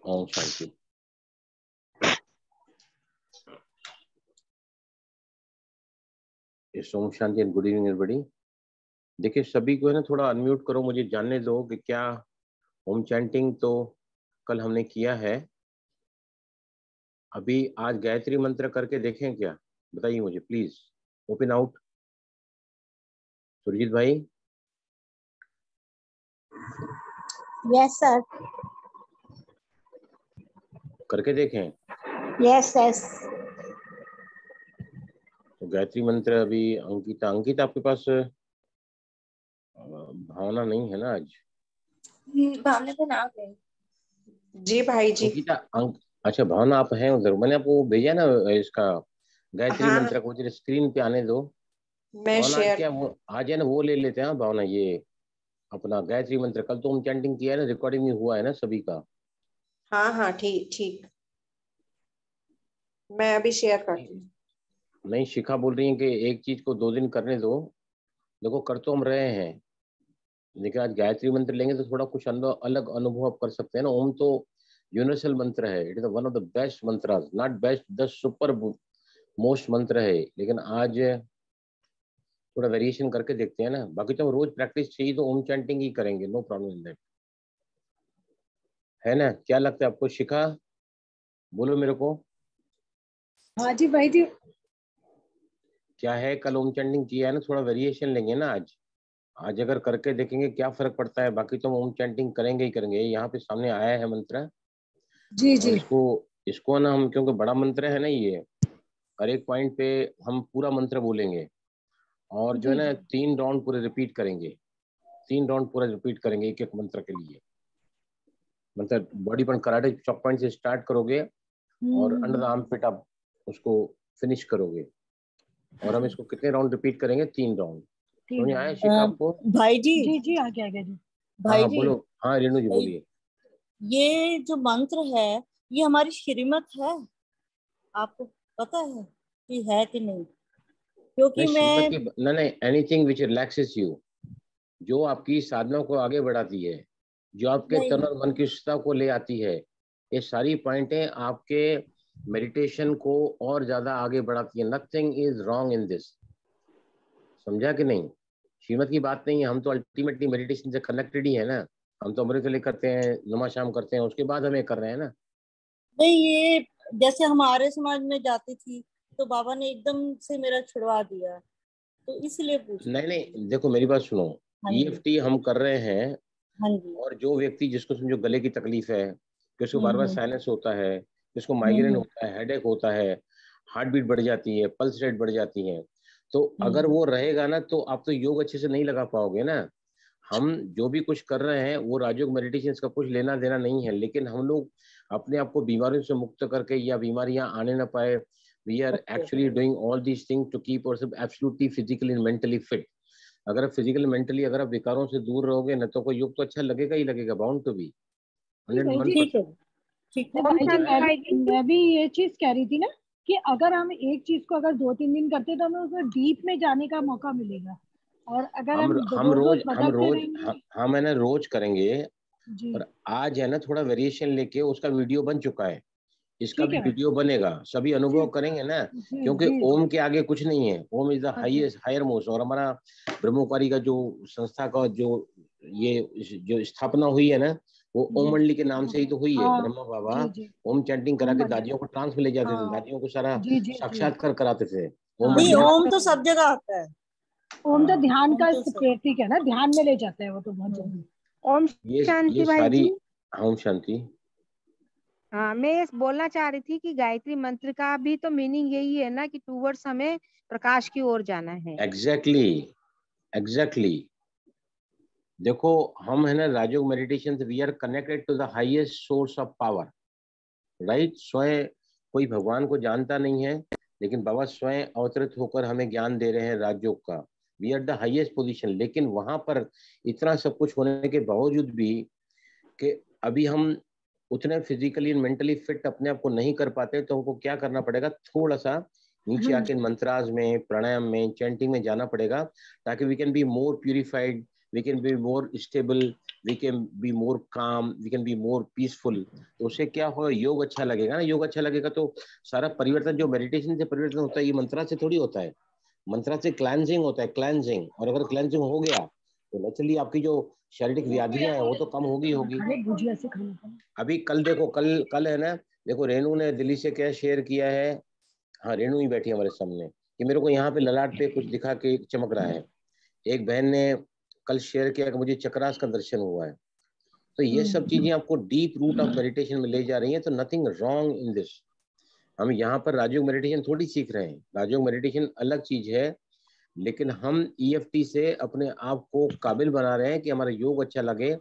Om Shanti. Om Shanti and good evening everybody. देखिए सभी को है ना, थोड़ा अनम्यूट करो, मुझे जानने दो कि क्या ओम चैंटिंग तो कल हमने किया है। अभी आज गायत्री मंत्र करके देखें क्या? बताइए मुझे प्लीज। Open out. सुरजीत भाई। Yes sir. करके देखें। Yes yes. तो गायत्री मंत्र अभी अंकिता अंकिता आपके पास भावना नहीं है ना आज? भावना तो ना गई। जी भाई जी। अंकिता अच्छा भावना आप हैं उधर? मैंने आपको भेजा ना इसका गायत्री हाँ मंत्र को, मुझे स्क्रीन पे आने दो। मैं भावना आज शेयर। क्या वो आज है ना, वो ले लेते हैं। हाँ, भावना ये अपना गायत्री मंत्र कल तो हम चैंटिंग किया है ना, रिकॉर्डिंग में हुआ है ना सभी का। हाँ हाँ ठीक ठीक। मैं अभी शेयर करती हूँ। नहीं, शिखा बोल रही है कि एक चीज को 2 दिन करने दो। देखो कर तो हम रहे हैं, लेकिन आज गायत्री मंत्र लेंगे तो थोड़ा कुछ अलग अनुभव आप कर सकते हैं ना। ओम तो यूनिवर्सल मंत्र है, it is one of the best मंत्र, not best, the super most मंत्र है। लेकिन आज थोड़ा वेरिएशन करके देखते हैं ना। बाकी तो हम रोज प्रैक्टिस चाहिए तो ओम चैंटिंग ही करेंगे, नो प्रॉब्लम इन दैट, है ना? क्या लगता है आपको शिखा? बोलो मेरे को। हाँ जी भाई जी। क्या है, कल ओम चैंटिंग किया है ना, थोड़ा वेरिएशन लेंगे ना आज। आज अगर करके देखेंगे क्या फर्क पड़ता है। बाकी तो हम ओम चैंटिंग करेंगे ही करेंगे। यहाँ पे सामने आया है मंत्र, जी और जी। इसको इसको ना हम, क्योंकि बड़ा मंत्र है ना ये, हर एक पॉइंट पे हम पूरा मंत्र बोलेंगे। और जो है जी ना जी। 3 राउंड पूरे रिपीट करेंगे। 3 राउंड पूरा रिपीट करेंगे एक एक मंत्र के लिए। मतलब body point, karate chalk point से स्टार्ट करोगे और अंडर द आर्म पिट आप उसको फिनिश करोगे। और हम इसको कितने राउंड रिपीट करेंगे? 3 राउंड। समझ आया शिखा आपको? भाई जी। जी जी आगे आगे जी। हाँ भाई हाँ जी, बोलो। हाँ रेणु जी बोलिए। ये जो मंत्र है ये हमारी श्रीमत है, आपको पता है कि है कि नहीं? क्योंकि नहीं श्रीमत मैं की नहीं, एनीथिंग विच रिलैक्सेस यू, जो आपकी साधना को आगे बढ़ाती है, जो आपके नहीं, तन और मन की शुद्धता को ले आती है, ये सारी पॉइंटें आपके मेडिटेशन को और ज्यादा आगे बढ़ाती है। Nothing is wrong in this. समझा कि नहीं? श्रीमत की बात नहीं है, हम तो अल्टीमेटली मेडिटेशन से कनेक्टेड ही है ना। हम तो अमृत वेले करते हैं, नमा शाम करते हैं, उसके बाद हम ये कर रहे हैं ना। नहीं, ये जैसे हमारे समाज में जाती थी तो बाबा ने एकदम से मेरा छुड़वा दिया, तो इसलिए पूछ रही नहीं थी। नहीं, देखो मेरी बात सुनो। हाँ जी। ईएफटी हम कर रहे हैं, हाँ जी। और जो व्यक्ति जिसको समझो गले की तकलीफ है, किसको बार बार हम्म। साइनस होता है, किसको माइग्रेन हम्म। होता है, हेडेक होता है, हार्ट बीट बढ़ जाती है, पल्स रेट बढ़ जाती है, तो अगर हम्म। वो रहेगा ना तो आप तो योग अच्छे से नहीं लगा पाओगे ना। हम जो भी कुछ कर रहे हैं वो राजयोग मेडिटेशन का कुछ लेना देना नहीं है, लेकिन हम लोग अपने आप को बीमारियों से मुक्त करके, या बीमारियां आने ना पाए, we are okay. Actually doing all these thing to keep ourselves absolutely physically and mentally fit. अगर फिजिकल मेंटली अगर आप विकारों से दूर रहोगे ना, तो कोई योग तो अच्छा लगेगा ही लगेगा, बाउंड टू बी जी भाई जी। 101%। ठीक है। भाई जी समझाया? मैं भी ये चीज कह रही थी ना कि अगर हम एक चीज को अगर 2-3 दिन करते तो हमें उसमें डीप में जाने का मौका मिलेगा। और अगर हम रोज रोज बदलते रहेंगे। हम है ना रोज करेंगे। जी और आज है ना थोड़ा वेरिएशन लेके उसका वीडियो बन चुका है, इसका ठीक भी है भाई। वीडियो बनेगा, सभी अनुभव जी करेंगे ना। जी क्योंकि जी जी। ओम के आगे कुछ नहीं है। ओम इज द हाँ जी। Highest higher most. और हमारा ब्रह्मकुमारी का जो संस्था का जो ये जो स्थापना हुई है ना, वो ओम जी मंडली के नाम से ही तो हुई है। हाँ। ब्रह्मा बाबा जी जी। ओम चैंटिंग करा ओम के मंडल। दादियों को ट्रांस में ले जाते थे, हाँ। दादियों को सारा जी जी जी। साक्षात्कार कराते थे ओम हाँ नहीं, मंडली ओम ध्यान तो में। सब जगह आता है। ओम तो हाँ, ध्यान ओम का तो सब। प्रतीक है ना, ध्यान में ले जाता है वो तो बहुत जल्दी। ओम ये शांति भाई सारी। जी। हाँ, ओम शांति। हाँ, मैं ये बोलना चाह रही थी कि गायत्री मंत्र का भी तो मीनिंग यही है ना कि टूवर्ड्स हमें प्रकाश की ओर जाना है। Exactly exactly. देखो हम है ना राजयोग मेडिटेशन से we are connected to the highest source of power, right? स्वयं कोई भगवान को जानता नहीं है, लेकिन बाबा स्वयं अवतरित होकर हमें ज्ञान दे रहे हैं राजयोग का। We are the highest position. लेकिन वहां पर इतना सब कुछ होने के बावजूद भी कि अभी हम उतने फिजिकली एंड मेंटली फिट अपने आप को नहीं कर पाते, तो हमको क्या करना पड़ेगा? थोड़ा सा नीचे आके मंत्राज में, प्राणायाम में, चैंटिंग में जाना पड़ेगा, ताकि we can be more purified, we can be more stable, we can be more calm, we can be more peaceful. तो उससे क्या हो, योग अच्छा लगेगा ना, योग अच्छा लगेगा तो सारा परिवर्तन जो मेडिटेशन से परिवर्तन होता है, ये मंत्रा से थोड़ी होता है। मंत्रा से क्लेंजिंग होता है, क्लेंजिंग। और अगर क्लेंजिंग हो गया तो नेचुरली आपकी जो शारीरिक व्याधियां हैं वो तो कम होगी। अभी कल देखो, कल है ना, देखो रेणु ने दिल्ली से क्या शेयर किया है, हाँ रेणु ही बैठी है हमारे सामने, कि मेरे को यहाँ पे ललाट पे कुछ दिखा के चमक रहा है। एक बहन ने कल शेयर किया कि मुझे चक्रास का दर्शन हुआ है। तो ये सब चीजें आपको डीप रूट ऑफ मेडिटेशन में ले जा रही हैं। तो नथिंग रॉन्ग इन दिस। हम यहाँ पर राजयोग मेडिटेशन थोड़ी सीख रहे हैं, राजयोग मेडिटेशन अलग चीज है, लेकिन हम EFT से अपने आप को काबिल बना रहे हैं कि हमारा योग अच्छा लगे।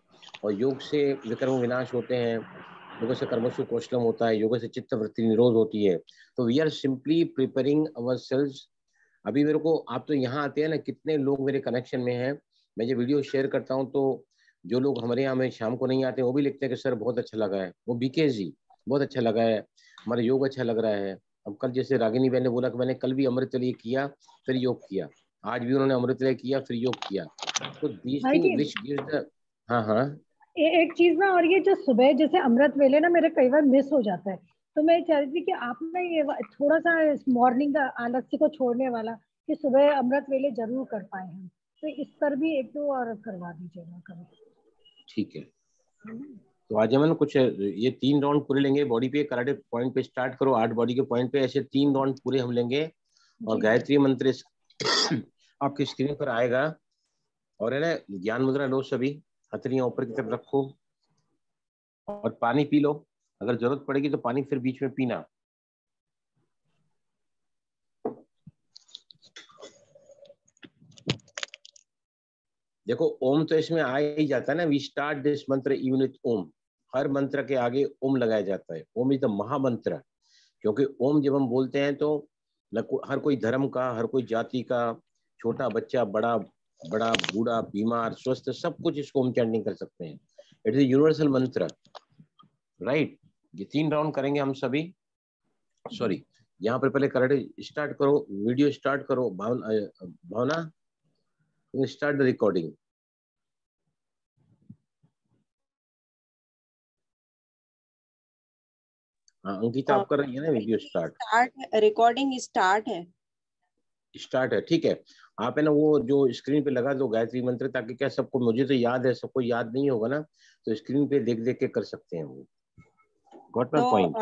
और योग से विकर्म विनाश होते हैं, योग से कर्मसु कौशलम होता है, योग से चित्त वृत्ति निरोध होती है। तो we are simply preparing our cells. अभी मेरे को, आप तो यहाँ आते हैं ना, कितने लोग मेरे कनेक्शन में हैं, मैं जो वीडियो शेयर करता हूँ तो जो लोग हमारे यहाँ में शाम को नहीं आते वो भी लिखते हैं कि सर बहुत अच्छा लगा है, वो BK जी बहुत अच्छा लगा है, हमारा योग अच्छा लग रहा है। अब कल जैसे रागिनी बहन ने बोला कि मैंने कल भी अमृतवेले किया, फिर योग किया, आज भी उन्होंने अमृतवेले किया, फिर योग किया। तो these thing which gives the, हाँ हाँ एक चीज ना, और ये जो सुबह जैसे अमृत वेले ना मेरे कई बार मिस हो जाता है, तो मैं चाह रही थी कि आप ना ये थोड़ा सा मॉर्निंग का आलस्य को छोड़ने वाला कि सुबह अमृत वेले जरूर कर पाए हम, तो इस पर भी 1-2 और करवा दीजिएगा कभी। ठीक है। तो आज हम कुछ ये 3 राउंड पूरे लेंगे बॉडी पे, कराटे पॉइंट पे स्टार्ट करो, 8 बॉडी के पॉइंट पे, ऐसे 3 राउंड पूरे हम लेंगे। और गायत्री मंत्र आपकी स्क्रीन पर आएगा। और है ना, ज्ञान मुद्रा लो, सभी हथेलियां ऊपर की तरफ रखो और पानी पी लो। अगर जरूरत पड़ेगी तो पानी फिर बीच में पीना। देखो ओम तो इसमें आ ही जाता है ना, वी स्टार्ट दिस मंत्र इवन विथ ओम। हर मंत्र के आगे ओम लगाया जाता है। ओम इज द महामंत्र, क्योंकि ओम जब हम बोलते हैं तो हर कोई धर्म का, हर कोई जाति का, छोटा बच्चा, बड़ा बड़ा बूढ़ा, बीमार, स्वस्थ, सब कुछ इसको ओम चैंटिंग कर सकते हैं। इट इज यूनिवर्सल मंत्र, राइट। ये 3 राउंड करेंगे हम सभी। सॉरी, यहाँ पर पहले कराटे स्टार्ट करो, वीडियो स्टार्ट करो। भावना स्टार्ट द रिकॉर्डिंग। हाँ अंकिता, आप कर रही है ना वीडियो स्टार्ट? रिकॉर्डिंग स्टार्ट है, ठीक है। आप है ना वो जो स्क्रीन पे लगा दो गायत्री मंत्र, ताकि क्या सबको, मुझे तो याद है, सबको याद नहीं होगा ना, तो स्क्रीन पे देख देख के कर सकते हैं वो। Got my point?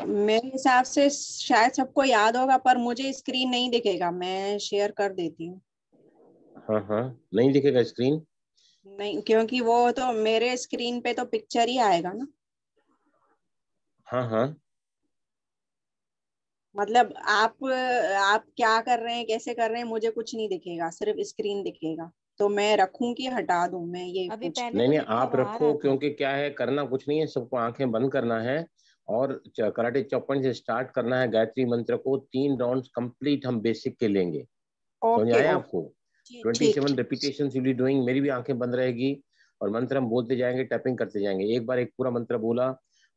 मेरे हिसाब से शायद सबको याद होगा, पर मुझे स्क्रीन नहीं दिखेगा। मैं शेयर कर देती हूँ। हाँ नहीं दिखेगा स्क्रीन? नहीं, क्योंकि वो तो मेरे स्क्रीन पे तो पिक्चर ही आएगा ना। हाँ मतलब आप क्या कर रहे हैं, कैसे कर रहे हैं, मुझे कुछ नहीं दिखेगा, सिर्फ स्क्रीन दिखेगा। तो मैं रखूं कि हटा दूं? मैं ये नहीं, आप रखो, क्योंकि क्या है, करना कुछ नहीं है, सबको आंखें बंद करना है और कराटे चौपन से स्टार्ट करना है। गायत्री मंत्र को 3 राउंड कंप्लीट हम बेसिक के लेंगे। समझ आया आपको? 27 रिपीटेशन यू बी डूइंग। मेरी भी आंखें बंद रहेगी और मंत्र हम बोलते जाएंगे, टैपिंग करते जाएंगे। एक बार एक पूरा मंत्र बोला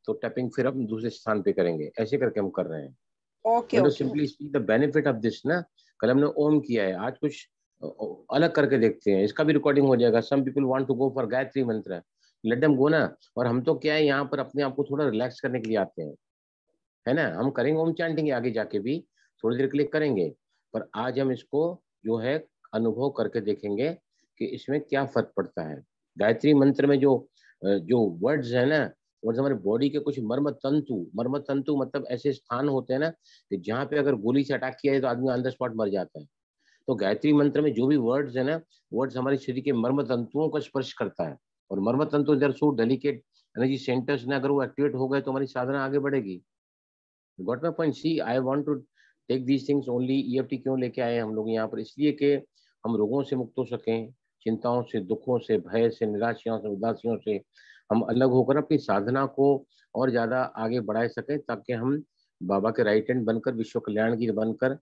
तो टैपिंग फिर हम दूसरे स्थान पे करेंगे। ऐसे करके हम कर रहे हैं। Okay. Simply speak the benefit of this ना। कल हमने ओम किया है, आज कुछ अलग करके देखते हैं। इसका भी रिकॉर्डिंग हो जाएगा। Some people want to go for Gayatri mantra, let them go ना। और हम तो क्या है, यहाँ पर अपने आप को थोड़ा रिलैक्स करने के लिए आते हैं, है ना। हम करेंगे ओम चैंटिंग आगे जाके भी, थोड़ी देर के लिए करेंगे, पर आज हम इसको जो है अनुभव करके देखेंगे कि इसमें क्या फर्क पड़ता है। गायत्री मंत्र में जो वर्ड्स है ना, वर्ड्स हमारे बॉडी के कुछ मर्म तंतु मतलब ऐसे स्थान होते हैं ना कि जहाँ पे अगर गोली से अटैक किया है तो आदमी ऑन द स्पॉट मर जाता है। तो गायत्री मंत्र में जो भी वर्ड्स है ना, वर्ड्स हमारे शरीर के मर्म तंतुओं को स्पर्श करता है। और मर्म तंतु इधर सो डेलिकेट एनर्जी सेंटर्स ने अगर वो एक्टिवेट हो गए तो हमारी साधना आगे बढ़ेगी। Got my point? See I want to take these things only. EFT क्यों लेके आए हम लोग यहाँ पर? इसलिए कि हम रोगों से मुक्त हो सकें, चिंताओं से, दुखों से, भय से, निराशाओं से, उदासियों से हम अलग होकर अपनी साधना को और ज्यादा आगे बढ़ा सकें, ताकि हम बाबा के राइट हैंड बनकर, विश्व कल्याण की बनकर,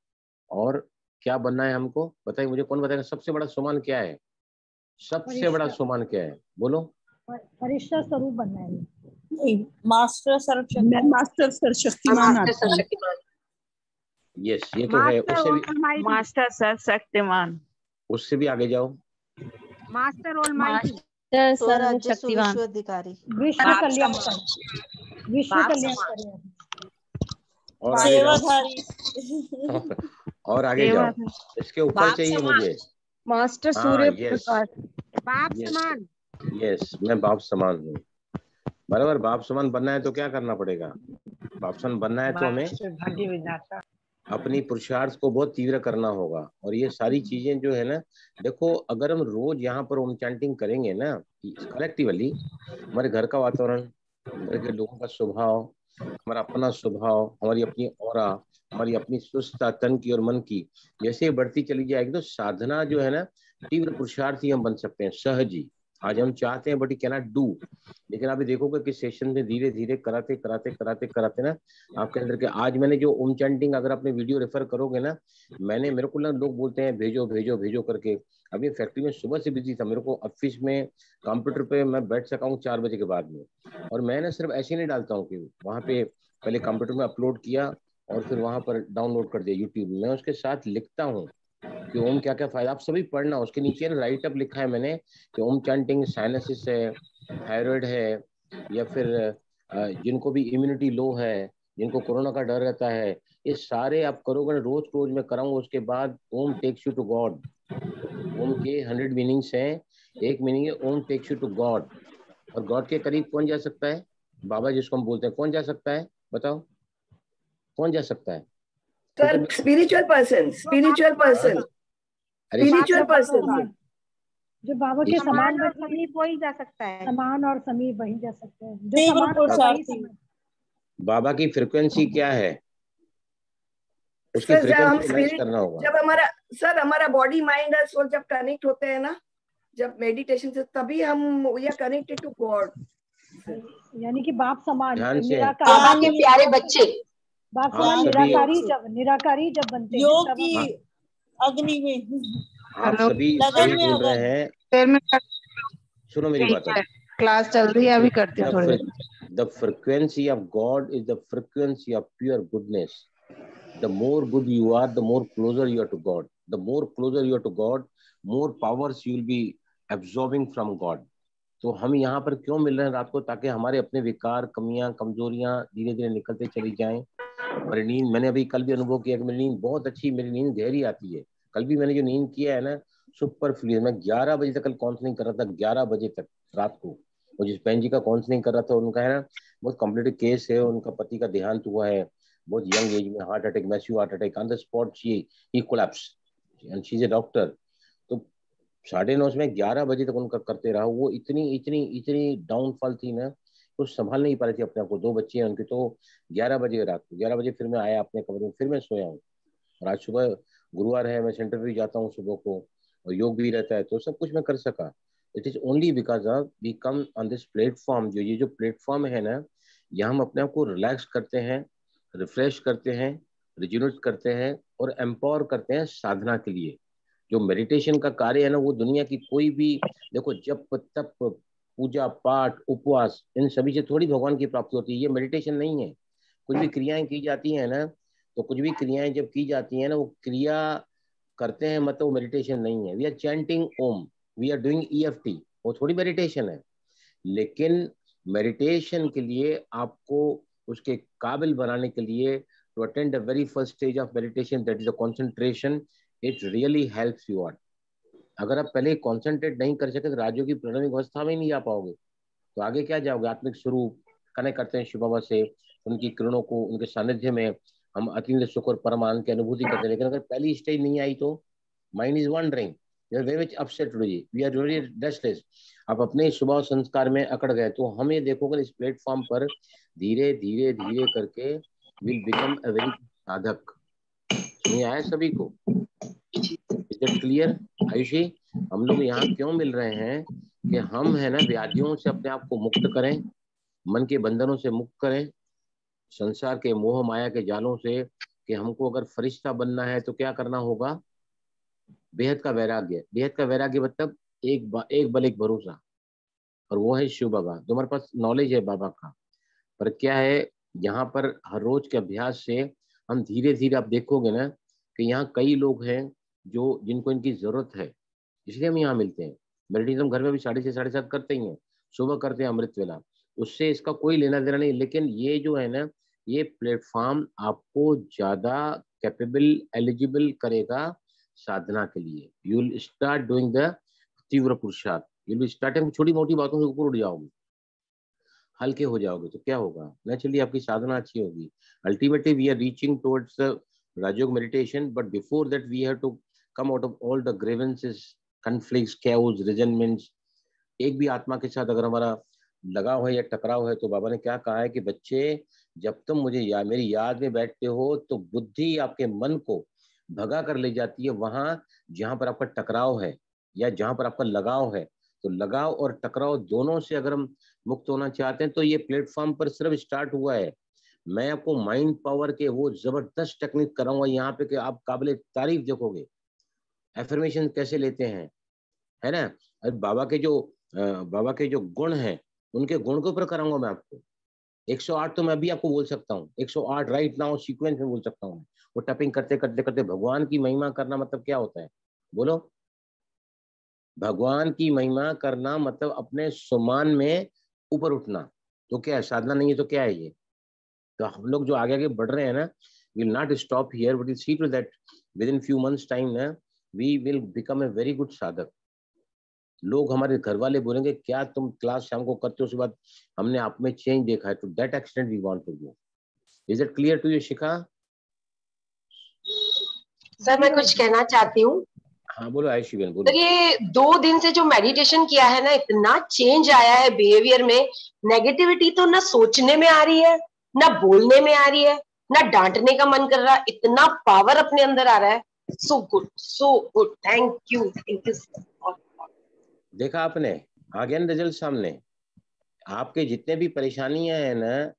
और क्या बनना है हमको बताइए, मुझे कौन बताएगा? सबसे बड़ा सम्मान क्या है? सबसे बड़ा सम्मान क्या है? बोलो। फरिश्ता स्वरूप बनना है। मास्टर सर्वशक्तिमान। यस, ये तो है। उससे भी मास्टर सर्वशक्तिमान। उससे भी आगे जाओ। Master almighty. स्वराज्य सुविश्वाधिकारी, विश्व कल्याणकारी, विश्व कल्याणकारी, और आगे जाओ। सेवाधारी। और आगे जाओ, इसके ऊपर चाहिए मुझे। मास्टर हाँ, सूर्य yes. प्रकाश, बाप Yes. समान। यस, मैं बाप समान हूँ। बराबर, बाप समान बनना है तो क्या करना पड़ेगा? बाप समान बनना है तो हमें अपनी पुरुषार्थ को बहुत तीव्र करना होगा। और ये सारी चीजें जो है ना, देखो अगर हम रोज यहाँ पर ओम चैंटिंग करेंगे ना कलेक्टिवली, हमारे घर का वातावरण, घर के लोगों का स्वभाव, हमारा अपना स्वभाव, हमारी अपनी ऑरा, हमारी अपनी सुस्तता तन की और मन की जैसे बढ़ती चली जाएगी तो साधना जो है ना, तीव्र पुरुषार्थी हम बन सकते हैं सहज ही। आज हम चाहते हैं बट यू कैनॉट डू। लेकिन आप देखोगे कि सेशन में धीरे धीरे कराते कराते कराते कराते ना आपके अंदर के, आज मैंने जो ओम चैंटिंग, अगर आपने वीडियो रेफर करोगे ना, मैंने, मेरे को ना लोग बोलते हैं भेजो भेजो भेजो करके। अभी फैक्ट्री में सुबह से बिजी था, मेरे को ऑफिस में कंप्यूटर पे मैं बैठ सका हूँ 4 बजे के बाद में। और मैं ना सिर्फ ऐसे नहीं डालता हूँ कि वहाँ पे पहले कंप्यूटर में अपलोड किया और फिर वहां पर डाउनलोड कर दिया यूट्यूब में, मैं उसके साथ लिखता हूँ कि ओम क्या क्या फायदा, आप सभी पढ़ना। उसके नीचे राइट अप लिखा है मैंने कि ओम चैंटिंग साइनसिस है, थायराइड है, या फिर जिनको भी इम्यूनिटी लो है, जिनको कोरोना का डर रहता है, ये सारे आप करोगे रोज रोज मैं कराऊंगा। उसके बाद ओम टेक्स यू टू गॉड। ओम के 100 मीनिंग्स हैं। एक मीनिंग है ओम टेक्स यू टू गॉड। और गॉड के करीब कौन जा सकता है? बाबा जिसको हम बोलते हैं, कौन जा सकता है बताओ? कौन जा सकता है? Sir spiritual person, spiritual person, spiritual person जो बाबा के समान और समीप वही जा सकता है। समान और समीप वही जा सकते हैं, जो तीव्र समान होगा वही पुरुषार्थी। समान। बाबा की फ्रिक्वेंसी क्या है? उसकी सर जब हम फ्रिक्वेंसी मैच करना होगा। जब हमारा सर हमारा बॉडी माइंड और सोल जब कनेक्ट होते हैं ना, जब मेडिटेशन से, तभी हम we are connected to God. यानी कि बाप समान ध्यान से। बाबा के प्यारे बच्चे, बाप आप समान सभी- निराकारी जब बनते हैं योग तब की हम- अग्नि में, आप सभी लगन सही में बोल रहे अगर हैं। सुनो मेरी बात। क्लास चल रही है, अभी करती हूँ थोड़ी देर। The frequency of God is the frequency of pure goodness. The more good you are, the more closer you are to God. The more closer you are to God, more powers you will be absorbing from God. तो हम यहाँ पर क्यों मिल रहे हैं रात को? ताकि हमारे अपने विकार, कमियां, कमजोरियां धीरे धीरे निकलते चली जाएं। मेरी नींद, मैंने अभी कल भी अनुभव किया कि मेरी नींद बहुत अच्छी, मेरी नींद गहरी आती है। कल भी मैंने जो नींद किया है ना, सुपर फ्लू। मैं 11 बजे तक कल काउंसलिंग कर रहा था, 11 बजे तक रात को। वो जिस बहन जी का काउंसलिंग कर रहा था, उनका है ना बहुत कॉम्प्लिकेटेड केस है, उनका पति का देहांत हुआ है बहुत यंग एज में, heart attack, massive heart attack, on the spot he collapsed and she is a doctor. तो 9:30 में 11 बजे तक उनका करते रहा। वो इतनी इतनी इतनी डाउनफॉल थी ना, तो संभाल नहीं पा रही थी अपने आप को। 2 बच्चे हैं उनके। तो 11 बजे रात को, 11 बजे फिर मैं आया अपने कमरे में, फिर मैं सोया हूँ। और आज सुबह गुरुवार है, मैं सेंटर भी जाता हूँ सुबह को, और योग भी रहता है, तो सब कुछ मैं कर सका। It is only because of we come on this platform. जो ये जो प्लेटफॉर्म है ना, यहाँ हम अपने आप को रिलैक्स करते हैं, रिफ्रेश करते हैं, रिजुनेट करते हैं और एम्पावर करते हैं साधना के लिए। जो मेडिटेशन का कार्य है ना, वो दुनिया की कोई भी, देखो जप तप पूजा पाठ उपवास, इन सभी से थोड़ी भगवान की प्राप्ति होती है। ये मेडिटेशन नहीं है। कुछ भी क्रियाएं की जाती हैं ना, तो कुछ भी क्रियाएं जब की जाती हैं ना, वो क्रिया करते हैं मतलब वो मेडिटेशन नहीं है। We are chanting Om, we are doing EFT, वो थोड़ी मेडिटेशन है। लेकिन मेडिटेशन के लिए आपको उसके काबिल बनाने के लिए, to attend the very first stage of meditation, that is the concentration, it really helps you out. अगर आप पहले कंसंट्रेट नहीं कर सके तो राजयोग की प्रणमिक अवस्था में ही नहीं जा पाओगे, तो आगे क्या जाओगे? आत्मिक स्वरूप कनेक्ट करते हैं शिव बाबा से, उनकी किरणों को, उनके सानिध्य में हम अतीन्द्रिय सुख और परम आनंद की अनुभूति करते हैं। लेकिन अगर पहली स्टेज नहीं आई तो mind is wandering, you are very much upset today, we are very restless. आप अपने स्वभाव संस्कार में अकड़ गए। तो हम ये देखोगे इस प्लेटफॉर्म पर धीरे धीरे धीरे करके विल बिकम अ वेरी साधक। समझ आया सभी को? Is it clear Ayushi? हम लोग यहाँ क्यों मिल रहे हैं कि हम है ना व्याधियों से अपने आप को मुक्त करें, मन के बंधनों से मुक्त करें, संसार के मोह माया के जालों से। कि हमको अगर फरिश्ता बनना है तो क्या करना होगा? बेहद का वैराग्य। बेहद का वैराग्य मतलब एक बल एक भरोसा, और वो है शिव बाबा। तुम्हारे पास नॉलेज है बाबा का, पर क्या है यहाँ पर हर रोज के अभ्यास से हम धीरे धीरे, आप देखोगे ना कि यहाँ कई लोग हैं जो जिनको इनकी जरूरत है, इसलिए हम यहाँ मिलते हैं। मेडिटेशन घर में भी 6:30 7:30 करते ही हैं, सुबह करते हैं अमृत वेला, उससे इसका कोई लेना देना नहीं। लेकिन ये जो है ना, ये प्लेटफॉर्म आपको ज्यादा कैपेबल, एलिजिबल करेगा साधना के लिए। You will start doing the तीव्र पुरुषार्थ, यू विल स्टार्ट। छोटी मोटी बातों से ऊपर उठ जाओगे, हल्के हो जाओगे, तो क्या होगा, नेचुरली आपकी साधना अच्छी होगी। Ultimately we are reaching towards the Rajyoga meditation, but before that we have to come out of all the grievances, conflicts, chaos, resentments. एक भी आत्मा के साथ अगर हमारा लगाव है या टकराव है, तो बाबा ने क्या कहा है कि बच्चे, जब तुम मुझे मेरी याद में बैठते हो, तो बुद्धि आपके मन को भगा कर ले जाती है वहां जहां पर आपका टकराव है या जहां पर आपका लगाव है। तो लगाव और टकराव दोनों से अगर हम मुक्त होना चाहते हैं, तो ये प्लेटफॉर्म पर सिर्फ स्टार्ट हुआ है। मैं आपको माइंड पावर के वो जबरदस्त टेक्निक कराऊंगा यहाँ पे कि आप काबिल तारीफ देखोगे। एफर्मेशन कैसे लेते हैं, है ना। अरे बाबा के जो गुण हैं, उनके गुण के ऊपर कराऊंगा मैं आपको। 108 तो मैं अभी आपको बोल सकता हूँ, 108 राइट नाउ सीक्वेंस में बोल सकता हूँ। वो टपिंग करते करते करते भगवान की महिमा करना मतलब क्या होता है, बोलो। भगवान की महिमा करना मतलब अपने सम्मान में ऊपर उठना। तो क्या है, साधना नहीं है तो क्या है ये। तो हम लोग जो आगे आगे बढ़ रहे हैं ना, will not stop here, but will see to that within few months time ना we will become a very good sadhak. लोग, हमारे घर वाले बोलेंगे क्या तुम क्लास शाम को करते हो, उसके बाद हमने आप में चेंज देखा है। To that extent we want to go. Is it clear to you Shikha? Sir मैं कुछ कहना चाहती हूँ। हाँ बोलो आयुषी बहन बोलो। सर ये 2 दिन से जो मेडिटेशन किया है ना, इतना चेंज आया है बिहेवियर में। नेगेटिविटी तो ना सोचने में आ रही है, ना बोलने में आ रही है, ना डांटने का मन कर रहा। इतना पावर अपने अंदर आ रहा है। So good, so good. Thank you, thank you. देखा आपने, आ गया ना रिजल्ट सामने। आपके जितने भी परेशानियां हैं ना,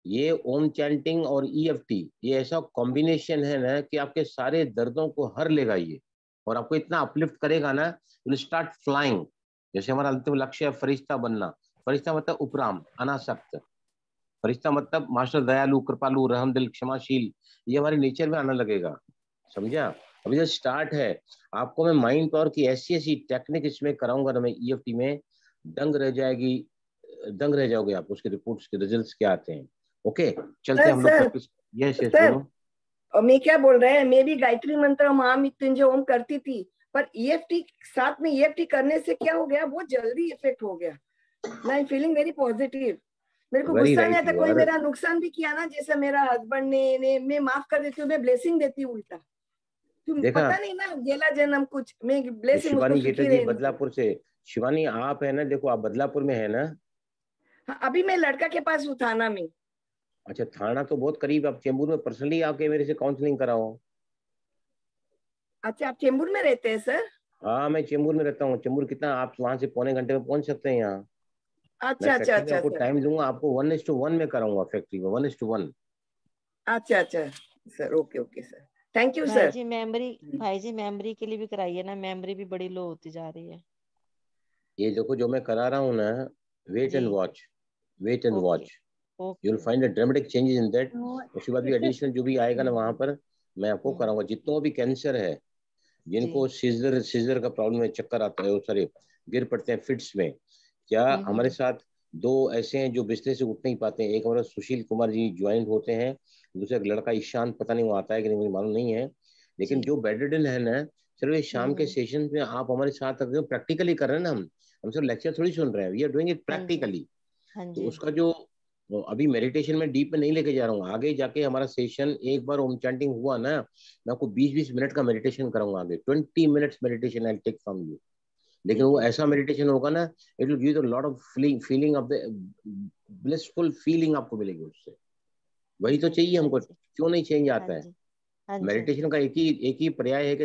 ये ओम चैंटिंग और EFT, ये ऐसा कॉम्बिनेशन है ना कि आपके सारे दर्दों को हर लेगा ये, और आपको इतना अपलिफ्ट करेगा ना, विल स्टार्ट फ्लाइंग। जैसे हमारा अंतिम लक्ष्य है फरिश्ता बनना। फरिश्ता मतलब उपराम, अनासक्त। फरिश्ता मतलब मास्टर दयालु, कृपालु, रहमदिल, क्षमाशील। ये हमारे नेचर में आना लगेगा, समझा। अभी जो स्टार्ट है, आपको मैं माइंड पावर की ऐसी ऐसी टेक्निक इसमें कराऊंगा ना, मैं EFT में, दंग रह जाएगी, दंग रह जाओगे आप। उसके रिपोर्ट्स के रिजल्ट्स क्या आते हैं। ओके चलते हम लोग प्रैक्टिस। यस यस बोलो। और मैं क्या बोल रहे हैं, मैं भी गायत्री मंत्र महामृत्युंजय ओम करती थी, पर EFT साथ में EFT करने से क्या हो गया, बहुत जल्दी इफेक्ट हो गया। I am feeling very positive. मेरे को गुस्सा नहीं आता, कोई मेरा नुकसान भी किया ना, जैसे मेरा हस्बैंड ने मैं माफ कर देती हूँ, मैं ब्लेसिंग देती हूँ उल्टा। पता नहीं ना, गेला जन्म कुछ, मैं ब्लेसिंग शिवानी जेठा जी बदलापुर से। शिवानी आप है ना, देखो आप बदलापुर में है ना। हाँ, अभी मैं लड़का के पास हूँ, थाना में। अच्छा, थाना तो बहुत करीब। आप चेंबूर में पर्सनली आके मेरे से काउंसलिंग कराओ। अच्छा, आप चेंबूर में रहते हैं सर? हाँ मैं चेंबूर में रहता हूँ। चेंबूर कितना, आप वहां से पौने घंटे में पहुंच सकते हैं यहाँ। अच्छा अच्छा अच्छा, आपको टाइम दूंगा, आपको 1:1 में कराऊंगा फैक्ट्री में, 1:1। अच्छा अच्छा sir, okay okay sir, thank you sir. भाई जी मेमोरी के लिए भी कराइए ना, मेमोरी भी बड़ी लो होती जा रही है। ये देखो जो मैं करा रहा हूँ ना, wait and watch, wait and watch, you will find a dramatic changes in that. उसके बाद भी एडिशनल जो भी आएगा ना वहां पर मैं आपको कराऊंगा। जितनों भी कैंसर है, जिनको सीजर का प्रॉब्लम है, चक्कर आता है, सॉरी गिर पड़ते हैं फिट्स में, क्या हमारे साथ 2 ऐसे हैं जो बिस्तर से उठ नहीं पाते हैं। एक हमारा सुशील कुमार जी ज्वाइंट होते हैं, दूसरा एक लड़का ईशान, पता नहीं वो आता है कि नहीं मुझे मालूम नहीं है। लेकिन जो बेडरिडन है ना, सिर्फ शाम के सेशन में आप हमारे साथ प्रैक्टिकली कर रहे हैं ना, हम सिर्फ लेक्चर थोड़ी सुन रहे हैं, we are doing it practically. तो उसका जो अभी मेडिटेशन में डीप में नहीं लेके जा रहा हूँ, आगे जाके हमारा सेशन एक बार ओम चैंटिंग हुआ ना, मैं आपको 20-20 मिनट का मेडिटेशन कराऊंगा। आगे 20 minutes meditation I take from you. लेकिन वो ऐसा मेडिटेशन होगा ना, it will give a lot of feeling of the blissful feeling आपको मिलेगी उससे। वही तो चाहिए हमको, क्यों नहीं चेंज आता है। मेडिटेशन का एक ही पर्याय है कि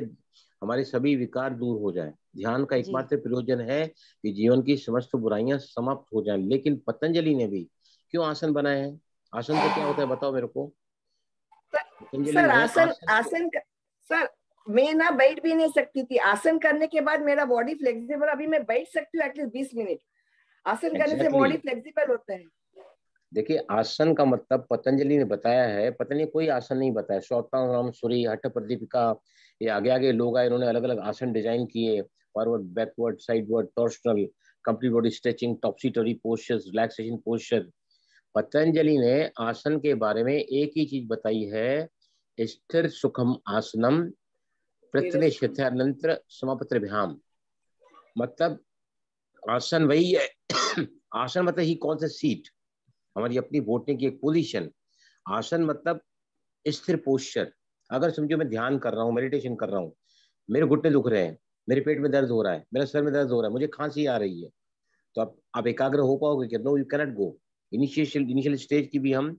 हमारे सभी विकार दूर हो जाए। ध्यान का एकमात्र प्रयोजन है कि जीवन की समस्त बुराइयां समाप्त हो जाएं। लेकिन पतंजलि ने भी क्यों आसन बनाए हैं? आसन तो क्या होता है बताओ मेरे को। सर आसन सर मैं ना बैठ भी नहीं सकती थी। आसन करने के बाद मेरा बॉडी फ्लेक्सिबल, अभी मैं बैठ सकती हूँ एटलीस्ट 20 मिनट। आसन करने से बॉडी फ्लेक्सिबल होता है। देखिए आसन का मतलब पतंजलि ने बताया है, पता नहीं कोई आसन नहीं बताया। शौतांग, सूरी, हठ प्रदीपिका, ये आगे आगे लोग आए, इन्होंने अलग अलग आसन डिजाइन किए। Forward, backward, sideward, torsional, complete body stretching, topsy turvy postures, relaxation posture. Patanjali ने आसन के बारे में एक ही चीज बताई है, स्थिर सुखम आसनम प्रत्यनिष्ठ्यानंतर समापत्रभ्याम। मतलब आसन वही है आसन मतलब ही कौन सा सीट, हमारी अपनी बैठने की एक पोजीशन। आसन मतलब स्थिर पोस्चर। अगर समझो मैं ध्यान कर रहा हूँ, मेडिटेशन कर रहा हूँ, मेरे घुटने दुख रहे हैं, मेरे पेट में दर्द हो रहा है, मेरे सर में दर्द हो रहा है, मुझे खांसी आ रही है, तो आप एकाग्र हो पाओगे क्या? No, you cannot go. Initial stage की भी हम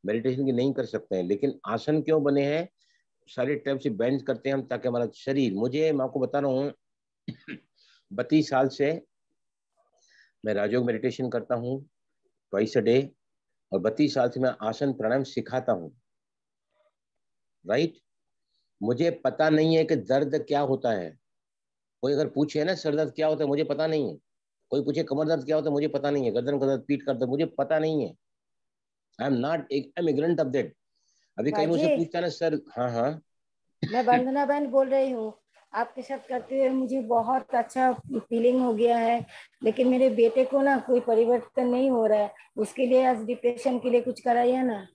मेडिटेशन की नहीं कर सकते हैं। लेकिन आसन क्यों बने हैं? सारे टाइप से बेंड करते हैं हम ताकि हमारा शरीर, मैं आपको बता रहा हूँ 32 साल से मैं राजयोग मेडिटेशन करता हूँ ट्वाइस अ डे, और 32 साल से मैं आसन प्राणायाम सिखाता हूँ, राइट। मुझे पता नहीं है कि दर्द क्या होता है। कोई अगर पूछे ना सर दर्द क्या होता है, मुझे पता नहीं है। कोई पूछे कमर दर्द क्या होता है, मुझे पता नहीं है। गर्दन का दर्द, पीठ का दर्द, मुझे पता नहीं है। I am not ignorant of that. अभी कहीं मुझसे भाजी, पूछता है ना सर, हाँ हाँ मैं वंदना बहन बोल रही हूँ। आपके साथ करते हुए मुझे बहुत अच्छा फीलिंग हो गया है, लेकिन मेरे बेटे को ना कोई परिवर्तन नहीं हो रहा है। उसके लिए आज डिप्रेशन के लिए कुछ कराइए ना।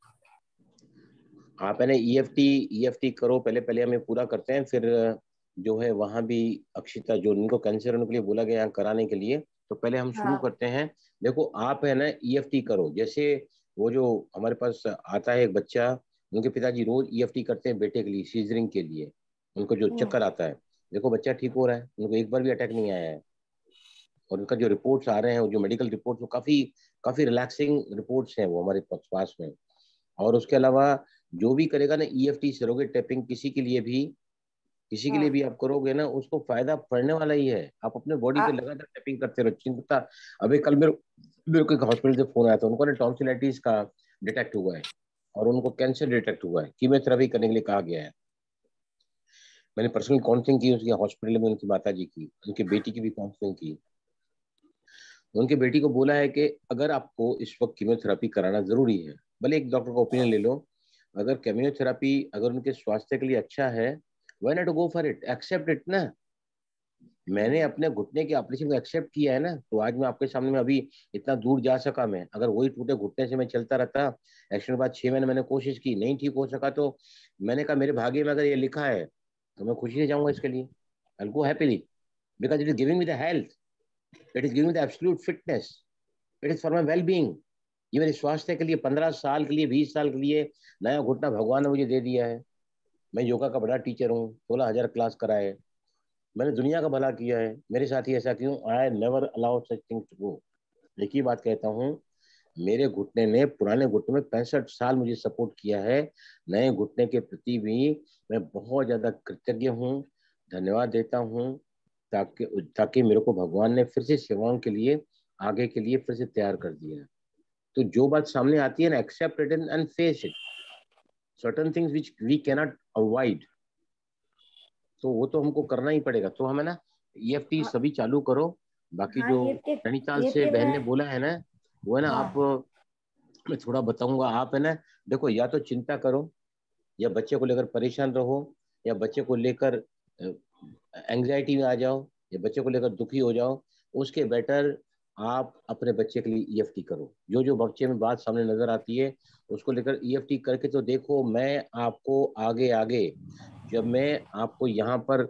आप है ना ईएफटी करो, पहले पहले हमें पूरा करते हैं, फिर जो है वहां भी अक्षिता, जो उनको कैंसर होने के लिए बोला गया यहाँ कराने के लिए, तो पहले हम शुरू हाँ करते हैं। देखो आप है ना ईएफटी करो। जैसे वो जो हमारे पास आता है एक बच्चा, उनके पिताजी रोज ईएफटी करते हैं बेटे के लिए, सीजरिंग के लिए। उनको जो चक्कर आता है, देखो बच्चा ठीक हो रहा है, उनको एक बार भी अटैक नहीं आया है। और उनका जो रिपोर्ट्स आ रहे हैं, जो मेडिकल रिपोर्ट्स, वो काफी काफी रिलैक्सिंग रिपोर्ट्स हैं वो हमारे पास में। और उसके अलावा जो भी करेगा ना ईएफटी सरोगेट टैपिंग, किसी के लिए हाँ भी आप करोगे ना, उसको फायदा पड़ने वाला ही है। आप अपने बॉडी पे लगातार टैपिंग करते रहो, चिंता। अभी कल मेरे को एक हॉस्पिटल से फोन आया था, उनको ना टॉन्सिलाइटिस का डिटेक्ट हुआ है और उनको कैंसर डिटेक्ट हुआ है, कीमोथेरेपी करने के लिए कहा गया है। मैंने पर्सनल काउंसलिंग की उसकी हॉस्पिटल में, उनकी माता जी की, उनकी बेटी की भी काउंसलिंग की। उनकी बेटी को बोला है कि अगर आपको इस वक्त कीमोथेरेपी कराना जरूरी है, भले एक डॉक्टर का ओपिनियन ले लो, अगर कीमोथेरेपी अगर उनके स्वास्थ्य के लिए अच्छा है, why not go for it, accept it ना। मैंने अपने घुटने के ऑपरेशन को एक्सेप्ट किया है ना, तो आज मैं आपके सामने में अभी इतना दूर जा सका। मैं अगर वही टूटे घुटने से मैं चलता रहता, एक्सीडेंट के बाद 6 महीने मैंने कोशिश की, नहीं ठीक हो सका, तो मैंने कहा मेरे भाग्य में अगर ये लिखा है तो मैं खुशी से जाऊंगा इसके लिए। I will go happily, because it is giving me the health, it is giving me the absolute fitness, it is for my well being. ये मेरे स्वास्थ्य के लिए 15 साल के लिए, 20 साल के लिए नया घुटना भगवान ने मुझे दे दिया है। मैं योगा का बड़ा टीचर हूँ, 16,000 क्लास कराए, मैंने दुनिया का भला किया है। मेरे साथ ही ऐसा क्यों? I never allow such thing to go. एक ही बात कहता हूँ, मेरे घुटने ने, पुराने घुटने में 65 साल मुझे सपोर्ट किया है। नए घुटने के प्रति भी मैं बहुत ज्यादा कृतज्ञ हूँ, धन्यवाद देता हूँ, ताकि ताकि मेरे को भगवान ने फिर से सेवाओं के लिए, आगे के लिए फिर से तैयार कर दिया है। तो जो बात सामने आती है ना, accept it and face it. Certain things which we cannot avoid, तो वो तो हमको करना ही पड़ेगा। तो हमें ना ईएफटी हाँ सभी चालू करो। बाकी हाँ, जो ये टिप, नैनीताल ये से टिप बहन मैं, ने बोला है ना, वो है ना, आप, हाँ मैं थोड़ा बताऊंगा। आप है ना, देखो या तो चिंता करो, या बच्चे को लेकर परेशान रहो, या बच्चे को लेकर एंग्जाइटी में आ जाओ, या बच्चे को लेकर दुखी हो जाओ, उसके बेटर आप अपने बच्चे के लिए ईएफटी करो। जो जो बच्चे में बात सामने नजर आती है उसको लेकर ईएफटी करके तो देखो। मैं आपको आगे आगे, जब मैं आपको यहाँ पर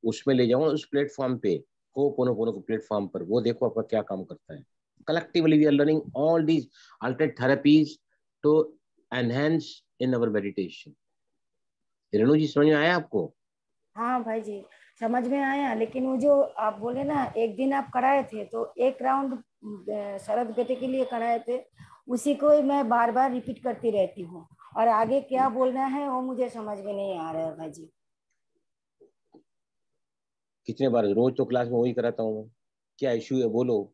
उसमें ले जाऊंगा, उस प्लेटफॉर्म पे, होपोनोपोनो के प्लेटफॉर्म पर, वो देखो आपका क्या काम करता है। collectively we are learning all these alternate therapies to enhance in our meditation। Renu जी, समझ में आया आपको? हाँ भाई जी, समझ में आया। लेकिन वो जो आप बोले ना, एक दिन आप कराए थे तो एक राउंड शरद बेटे के लिए कराए थे, उसी को ही मैं बार बार रिपीट करती रहती हूँ, और आगे क्या बोलना है वो मुझे समझ में नहीं आ रहा है भाई जी। कितने बार? रोज तो क्लास में वही कराता हूँ मैं। क्या इश्यू है बोलो,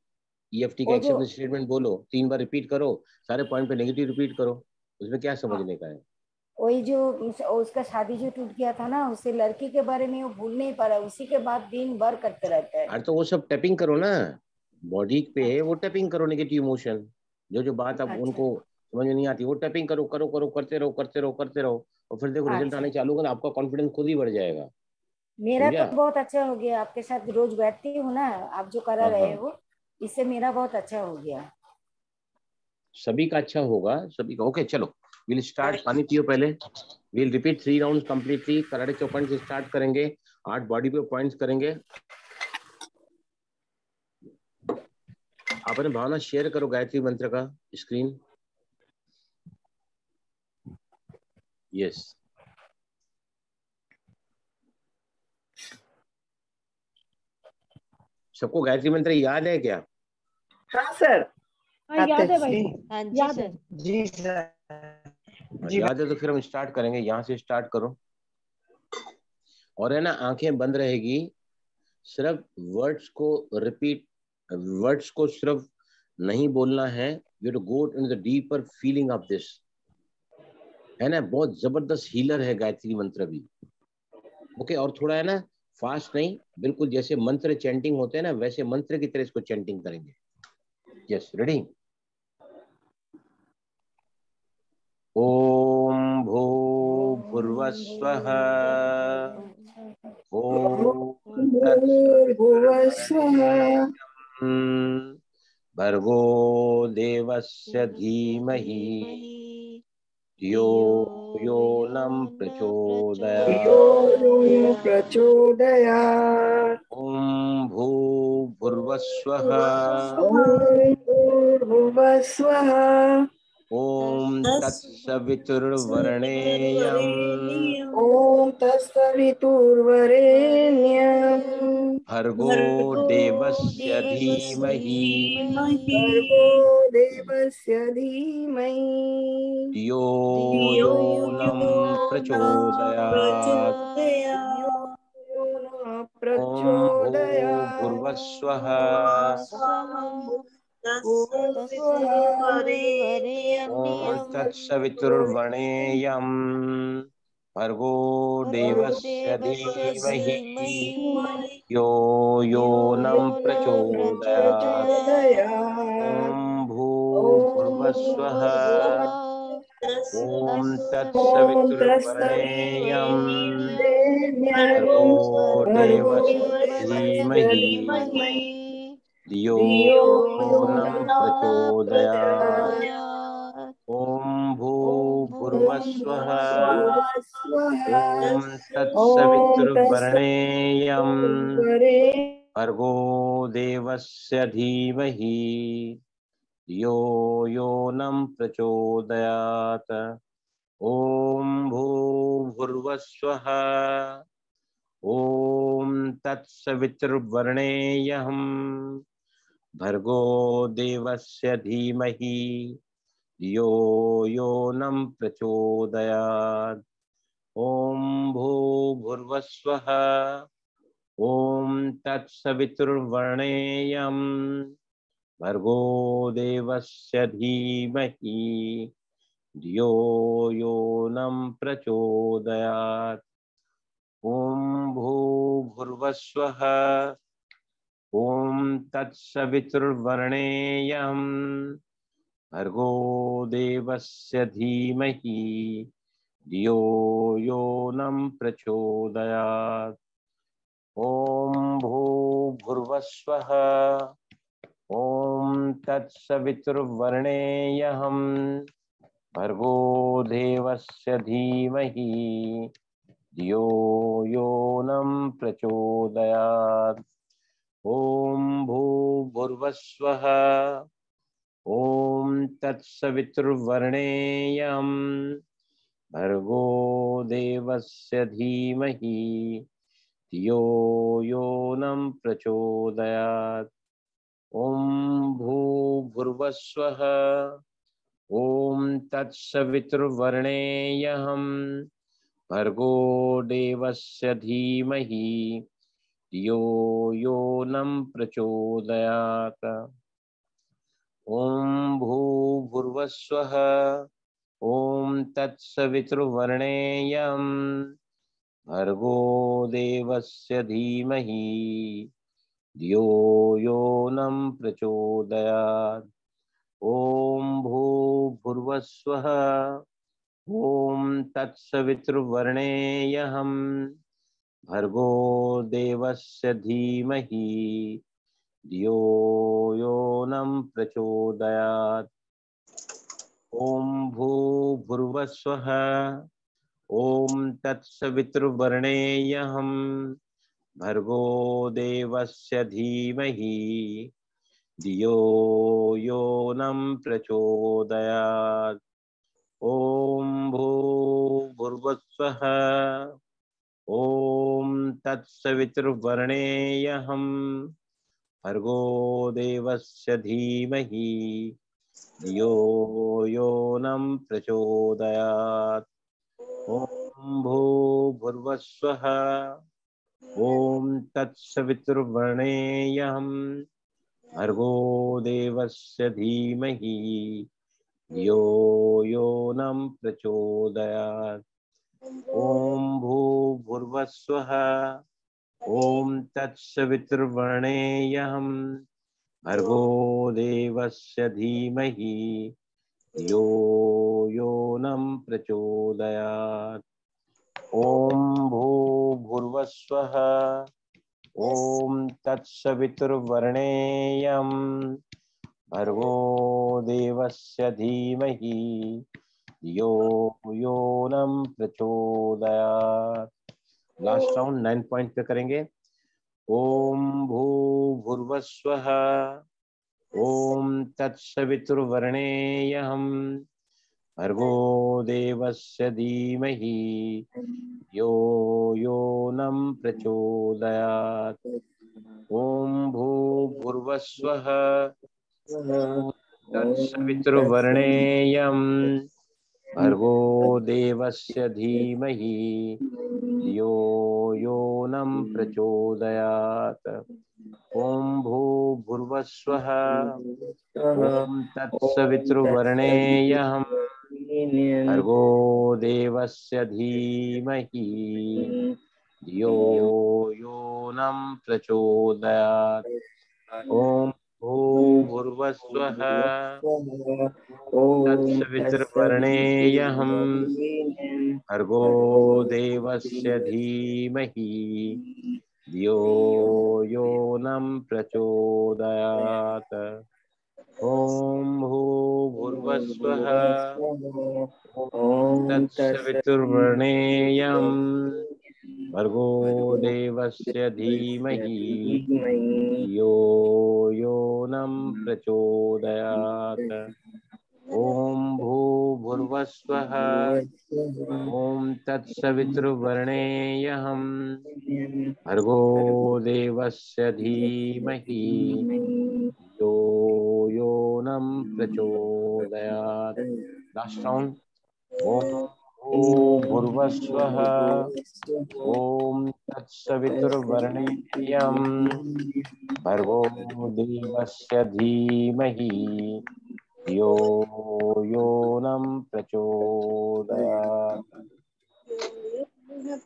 ईएफटी का वो जो, एक्सेप्टेंस स्टेटमेंट बोलो, 3 बार रिपीट करो, सारे पॉइंट पे नेगेटिव रिपीट करो, उसमें क्या हाँ, समझने का है? वही जो उसका शादी जो टूट गया था ना, उससे लड़की के बारे में वो भूल नहीं पा रहा, उसी के बाद दिन भर करते रहता है। अरे तो वो सब टैपिंग करो ना, बॉडी पे वो अच्छा टैपिंग करो, नेगेटिव इमोशन, जो जो बात अब अच्छा उनको समझ में नहीं आती, वो टैपिंग करो करो करो, करते रहो करते रहो करते रहो, और फिर देखो रिजल्ट अच्छा आने चालू होगा ना, आपका कॉन्फिडेंस खुद ही बढ़ जाएगा। मेरा समझा? तो बहुत अच्छा हो गया, आपके साथ रोज बैठती हूँ ना, आप जो करा हाँ रहे हाँ, हो इससे मेरा बहुत अच्छा हो गया। सभी का अच्छा होगा, सभी का। ओके चलो, विल स्टार्ट। पानी पियो पहले। Will repeat 3 round completely. Karate चौपन से स्टार्ट करेंगे, 8 बॉडी पे पॉइंट्स करेंगे। आपने भावना शेयर करो गायत्री मंत्र का स्क्रीन। यस, सबको गायत्री मंत्र याद है क्या? हाँ सर, हाँ याद है भाई, हाँ जी याद सर। है। जी सर, जी याद है तो फिर हम स्टार्ट करेंगे। यहाँ से स्टार्ट करो, और है ना आंखें बंद रहेगी। सिर्फ वर्ड्स को रिपीट, वर्ड्स को सिर्फ नहीं बोलना है। You to go in the deeper feeling of this, है ना। बहुत जबरदस्त हीलर है गायत्री मंत्र भी। ओके, और थोड़ा है ना फास्ट नहीं, बिल्कुल जैसे मंत्र चैंटिंग होते हैं ना, वैसे मंत्र की तरह इसको चैंटिंग करेंगे। Yes, ready. ओम भू भूर्भुवस्वः, ओम भूर्भुवस्वः, तत्सवितुर्वरेण्यं भर्गो देवस्य धीमहि धियो यो नं यो प्रचोदयात्। यो प्रचोदयात्। ओम भू भूर्भुवस्वः, ॐ भूर्भुवस्वः, ओम तत्सवितुर्वरेण्यं ॐ तत्सवितुर्वरेण्यं भर्गो देवस्य धीमहि भर्गो देवस्य धीमहि धियो यो नं प्रचोदयात्। यो न ओम भू प्रचोदयात्। भूर्भुवस्वः, ओम तत्सवितुर्वरेण्यं भर्गो देवस्य धीमहि यो यो नं प्रचोदयात्। प्रचोदयात्। ओम भू भूर्भुवस्वः, ओम ॐ तत्सवितुर्वरेण्यं भर्गो भर्गो देवस्य देवस्य धीमहि धीमहि धियो धियो यो नं न प्रचोदयात्। प्रचोदयात्। ओम भू ॐ भूर्भुवस्वः, भूर्भुवस्वः, ओम ॐ तत्सवितुर्वरेण्यं तत्सवितुर्वरेण्यं भर्गो देवस्य धीमहि धियो यो नं प्रचोदयात्। ओम भू भूर्भुवस्वः, ओम तत्सवितुर्वरेण्यं भर्गो देवस्य धीमहि धियो यो नं प्रचोदयात्। ओम भू भूर्भुवस्वः, ओम तत्सवितुर्वरेण्यं भर्गो देवस्य धीमहि धियो यो नं प्रचोदयात्। ओम भू भूर्भुवस्वः, ओम तत्सवितुर्वरेण्यं भर्गो देवस्य धीमहि धियो यो नं प्रचोदयात्। ओम भू भूर्भुवस्वः, ओम तत्सवितुर्वरेण्यं भर्गो देवस्य धीमहि धियो यो नं प्रचोदयात्। ओम भू भूर्भुवस्वः, ओम तत्सवितुर्वरेण्यं भर्गो देवस्य धीमहि धियो यो नं प्रचोदयात्। ओम भू भूर्भुवस्वः, ओम तत्सवितुर्वरेण्यं भर्गो देवस्य धीमहि धियो यो नं प्रचोदयात्। ओम भू भूर्भुवस्वः, ओम तत्सवितुर्वरेण्यं भर्गो देवस्य धीमहि धियो यो नं प्रचोदयात्। ओम भू भूर्भुवस्वः, ओम तत्सवितुर्वरेण्यं भर्गो देवस्य धीमहि धियो यो नः प्रचोदयात्। ओम भूर्भुवस्वः ओम तत्सवितुर्वरेण्यं भर्गो देवस्य धीमहि धियो यो नः प्रचोदयात्। ओम भूर्भुवस्वः ओम तत्सवितुर्वरेण्यं भर्गो देवस्य धीमहि धियो यो नः प्रचोदयात्। ओम भूर्भुवस्वः ओम तत्सवितुर्वरेण्यं भर्गो देवस्य धीमहि धियो यो नः प्रचोदयात्। ओम भूर्भुवस्वः ओम तत्सवितुर्वरेण्यं भर्गो देवस्य धीमहि धियो यो नः प्रचोदयात्। ओम भूर्भुवस्वः ओम तत्सवितुर्वरेण्यं भर्गो देवस्य धीमहि धियो यो नः प्रचोदयात्। लास्ट राउंड 9 पॉइंट पे करेंगे। ओम भूर्भुवस्वः ओम तत्सवितुर्वरेण्यं भर्गो देवस्य धीमहि यो यो नः प्रचोदयात्। ओम भूर्भुवस्वः ओम तत्सवितुर्वरेण्यं भर्गो देवस्य धीमहि धियो यो नः प्रचोदयात्। ओम भूर्भुवस्वः ओम तत्सवितुर्वरेण्यं भर्गो देवस्य धीमहि धियो यो नः प्रचोदयात्। ओम भूर्भुवस्वः तत्सवितुर्वरेण्यं भर्गो देवस्य धीमहि धियो यो नः प्रचोदयात्। ओम भूर्भुवस्वः ओम तत्सवितुर्वरेण्यं भर्गो देवस्य धीमहि धियो यो नः प्रचोदयात्। ओम भूर्भुवस्वः ओम तत्सवितुर्वरेण्यं भर्गो देवस्य धीमहि धियो यो नः प्रचोदयात्। Last round. ओम भूर्भुवस्वः ओम तत्सवितुर्वरेण्यं भर्गो देवस्य धीमहि धियो यो नः प्रचोदयात्। Yes.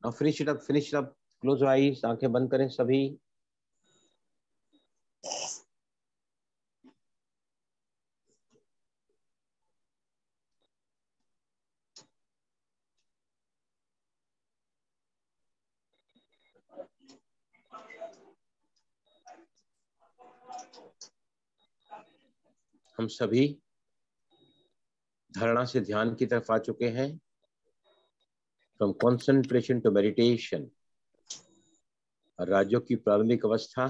Now finish it up. Finish it up. Close your eyes. आंखें बंद करें सभी। हम सभी धारणा से ध्यान की तरफ आ चुके हैं। From concentration to meditation. Rajyoga की प्रारंभिक अवस्था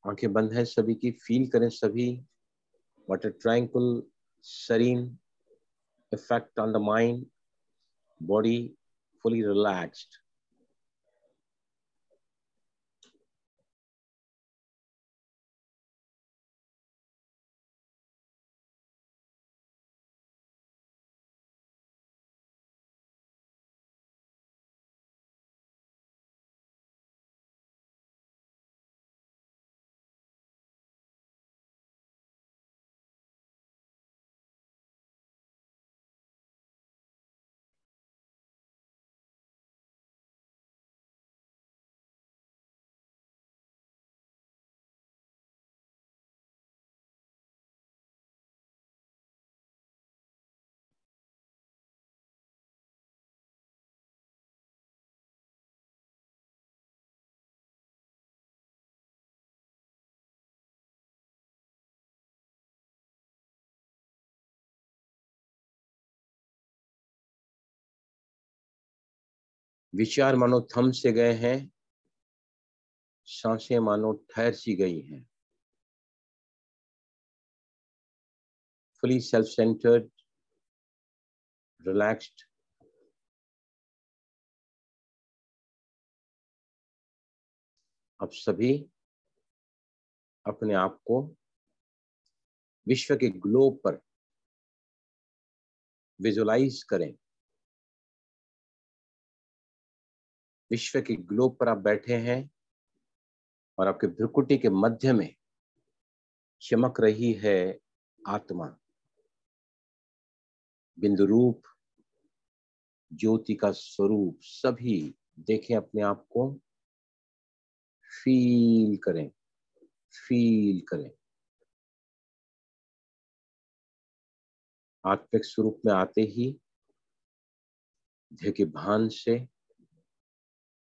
आंखें बंद है सभी की। फील करें सभी what a triangular serene effect on the mind, body fully relaxed. विचार मानो थम से गए हैं, सांसें मानो ठहर सी गई हैं। फुली सेल्फ सेंटर्ड, रिलैक्स्ड, अब सभी अपने आप को विश्व के ग्लोब पर विजुलाइज करें। विश्व के ग्लोब पर आप बैठे हैं और आपके भ्रुकुटी के मध्य में चमक रही है आत्मा, बिंदु रूप, ज्योति का स्वरूप। सभी देखें अपने आप को, फील करें, फील करें। आत्मिक स्वरूप में आते ही देह के भान से,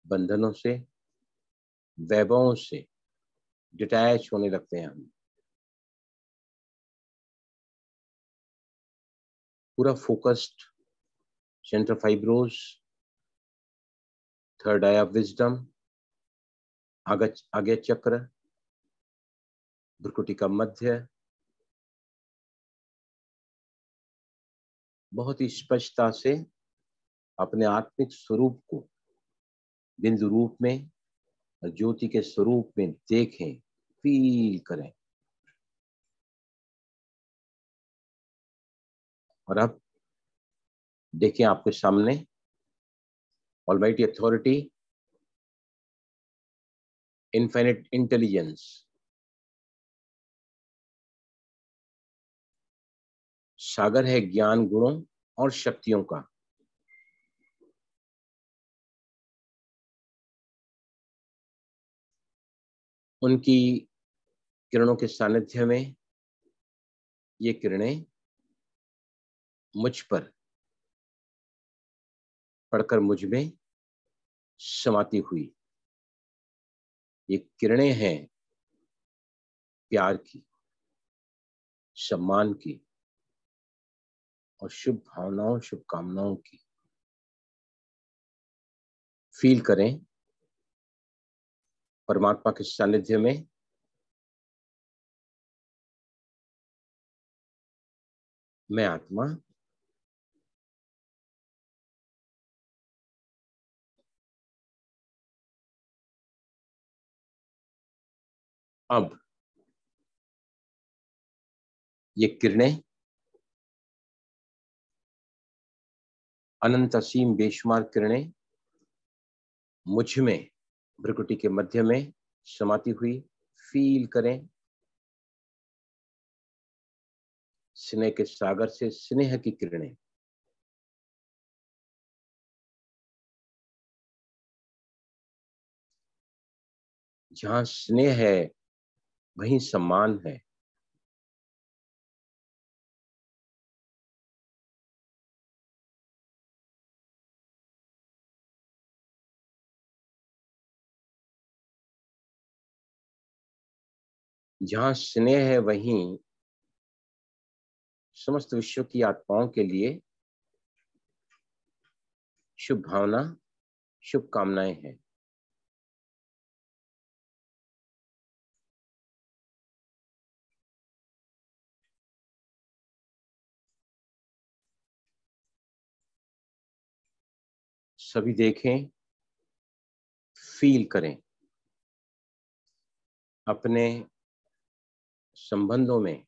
बंधनों से, वैभवों से डिटैच होने लगते हैं हम। पूरा focused, centre fibrous, third I of wisdom, आगे चक्र, भ्रुकुटी का मध्य, बहुत ही स्पष्टता से अपने आत्मिक स्वरूप को बिंदु रूप में, ज्योति के स्वरूप में देखें, फील करें। और अब देखिए आपके सामने ऑलमाइटी अथॉरिटी, इनफाइनाइट इंटेलिजेंस, सागर है ज्ञान, गुणों और शक्तियों का। उनकी किरणों के सानिध्य में ये किरणें मुझ पर पड़कर मुझ में समाती हुई। ये किरणें हैं प्यार की, सम्मान की और शुभ भावनाओं, शुभकामनाओं की। फील करें परमात्मा के सानिध्य में मैं आत्मा अब ये किरणें अनंत असीम बेशुमार किरणें मुझ में भ्रुकुटी के मध्य में समाती हुई। फील करें स्नेह के सागर से स्नेह की किरणें। जहां स्नेह है वहीं सम्मान है। जहां स्नेह है वहीं समस्त विश्व की आत्माओं के लिए शुभ भावना, शुभकामनाएं हैं। सभी देखें, फील करें अपने संबंधों में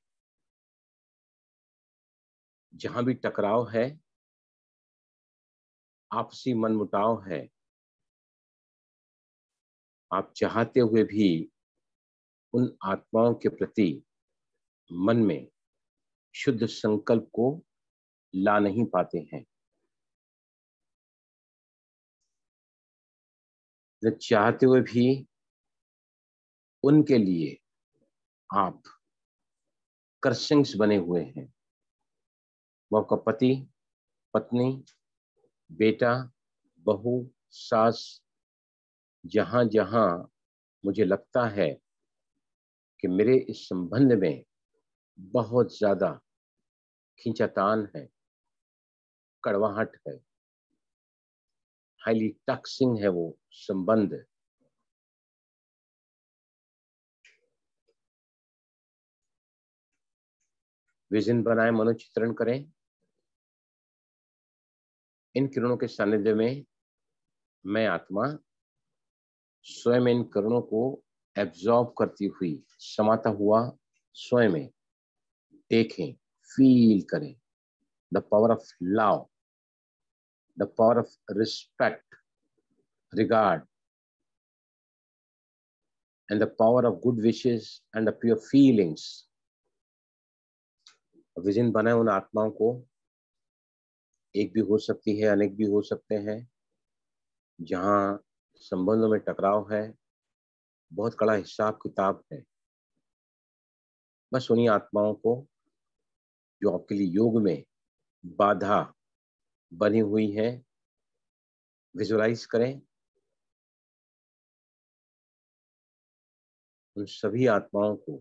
जहां भी टकराव है, आपसी मनमुटाव है, आप चाहते हुए भी उन आत्माओं के प्रति मन में शुद्ध संकल्प को ला नहीं पाते हैं। चाहते हुए भी उनके लिए आप कर्सिंग्स बने हुए हैं। वो आपका पति, पत्नी, बेटा, बहू, सास, जहां जहां मुझे लगता है कि मेरे इस संबंध में बहुत ज्यादा खींचातान है, कड़वाहट है, हाईली टैक्सिंग है वो संबंध। विजन बनाए, मनोचित्रण करें। इन किरणों के सानिध्य में मैं आत्मा स्वयं इन किरणों को एब्जॉर्ब करती हुई समाता हुआ स्वयं में देखें, फील करें। The power of love, the power of respect, regard and the power of good wishes and the pure feelings. Vision बनाए उन आत्माओं को, एक भी हो सकती है, अनेक भी हो सकते हैं, जहां संबंधों में टकराव है, बहुत कड़ा हिसाब किताब है। बस उन्हीं आत्माओं को जो आपके लिए योग में बाधा बनी हुई है विजुलाइज करें। उन सभी आत्माओं को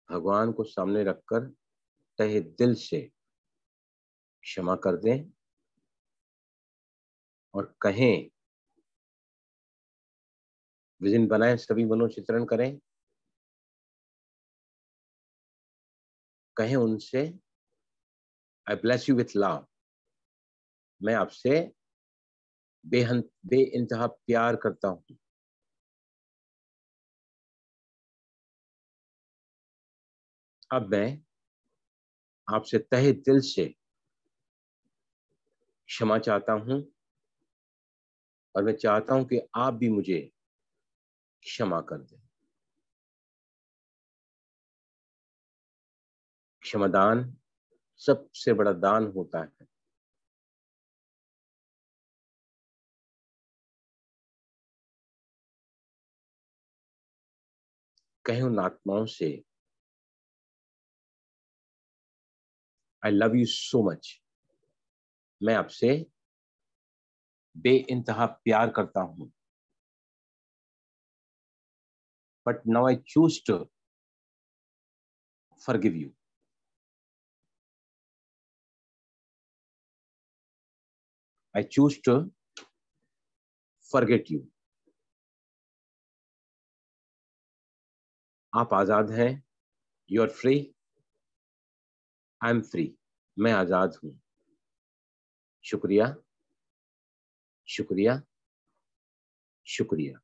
भगवान को सामने रखकर तहे दिल से क्षमा कर दें और कहें, विजन बनाएं, सभी मनोचित्रण करें, कहें उनसे, आई ब्लेस यू विथ लव। मैं आपसे बेइंतहा प्यार करता हूं। अब मैं आपसे तहे दिल से क्षमा चाहता हूं और मैं चाहता हूं कि आप भी मुझे क्षमा कर दें। क्षमादान सबसे बड़ा दान होता है। कहें उन आत्माओं से, I love you so much. मैं आपसे बेइंतहा प्यार करता हूं। But now I choose to forgive you. I choose to forget you. आप आजाद हैं। You are free. I am free. मैं आजाद हूं। शुक्रिया, शुक्रिया, शुक्रिया।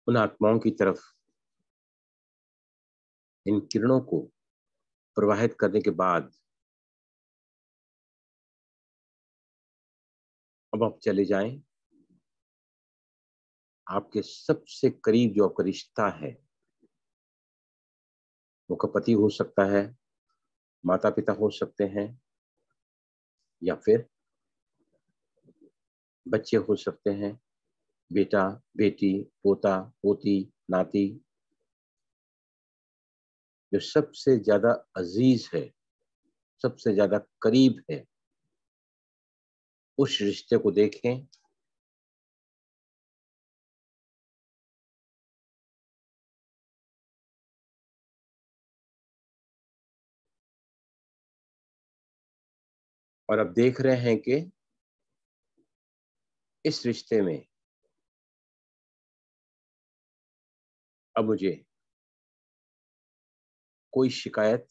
उन आत्माओं की तरफ इन किरणों को प्रवाहित करने के बाद अब आप चले जाएं। आपके सबसे करीब जो आपका रिश्ता है, वो का पति हो सकता है, माता पिता हो सकते हैं, या फिर बच्चे हो सकते हैं, बेटा बेटी, पोता पोती, नाती। जो सबसे ज्यादा अजीज है, सबसे ज्यादा करीब है, उस रिश्ते को देखें। और अब देख रहे हैं कि इस रिश्ते में अब मुझे कोई शिकायत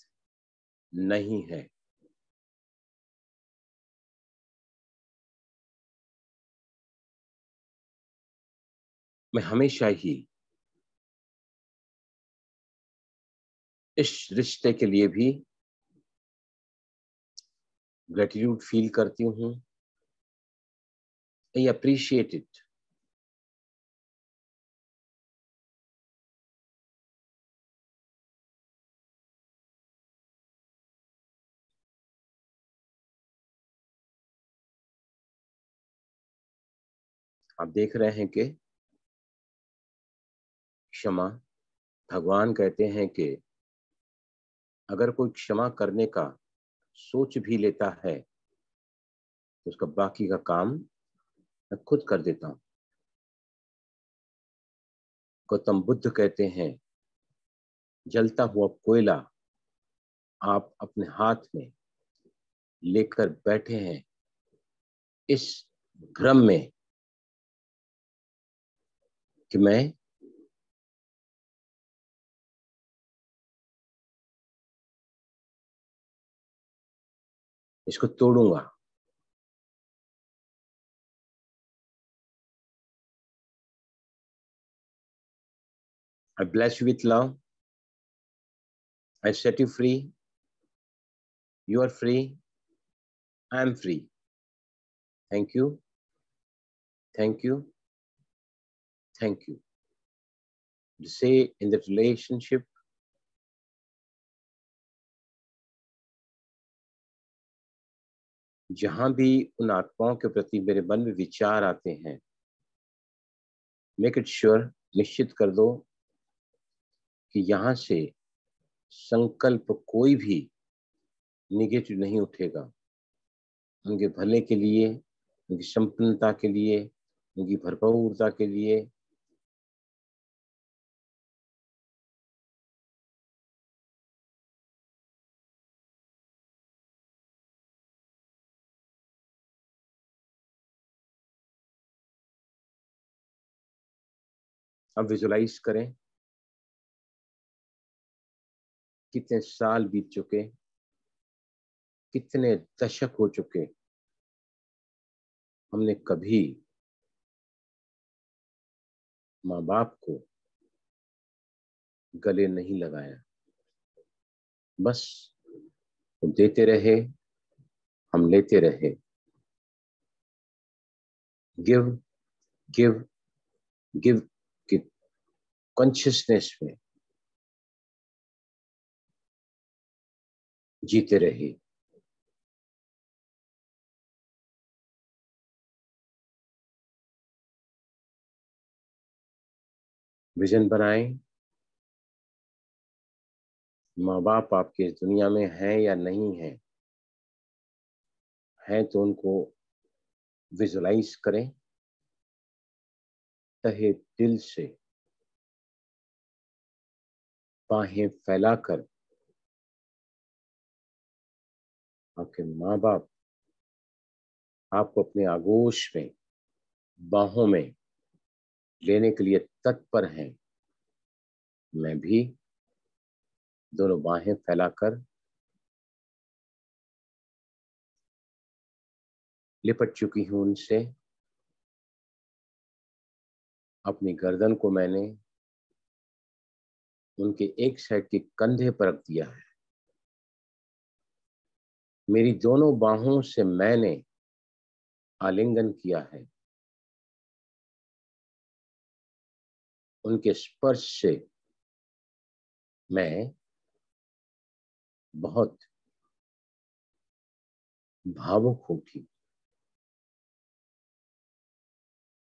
नहीं है। मैं हमेशा ही इस रिश्ते के लिए भी ग्रेटिट्यूड फील करती हूँ। I appreciate it. आप देख रहे हैं कि क्षमा, भगवान कहते हैं कि अगर कोई क्षमा करने का सोच भी लेता है तो उसका बाकी का काम मैं खुद कर देता हूं। गौतम बुद्ध कहते हैं जलता हुआ कोयला आप अपने हाथ में लेकर बैठे हैं इस भ्रम में कि मैं इसको तोड़ूंगा। I bless you with love. I set you free. You are free. I am free. Thank you. Thank you. Thank you. To say in that relationship, जहां भी उन आत्माओं के प्रति मेरे मन में विचार आते हैं, मेक इट श्योर, निश्चित कर दो कि यहां से संकल्प कोई भी निगेटिव नहीं उठेगा। उनके भले के लिए, उनकी संपन्नता के लिए, उनकी भरपूरता के लिए। अब विजुलाइज करें कितने साल बीत चुके, कितने दशक हो चुके, हमने कभी माँ बाप को गले नहीं लगाया। बस वो देते रहे, हम लेते रहे। गिव गिव गिव की कॉन्शियसनेस में जीते रहे। विजन बनाएं। माँ बाप आपके इस दुनिया में हैं या नहीं हैं, हैं तो उनको विजुलाइज करें तहे दिल से, बाहें फैलाकर। आपके माँ बाप आपको अपने आगोश में, बाहों में लेने के लिए तत्पर हैं। मैं भी दोनों बाहें फैलाकर लिपट चुकी हूं उनसे। अपनी गर्दन को मैंने उनके एक साइड के कंधे पर रख दिया है। मेरी दोनों बाहों से मैंने आलिंगन किया है। उनके स्पर्श से मैं बहुत भावुक उठी।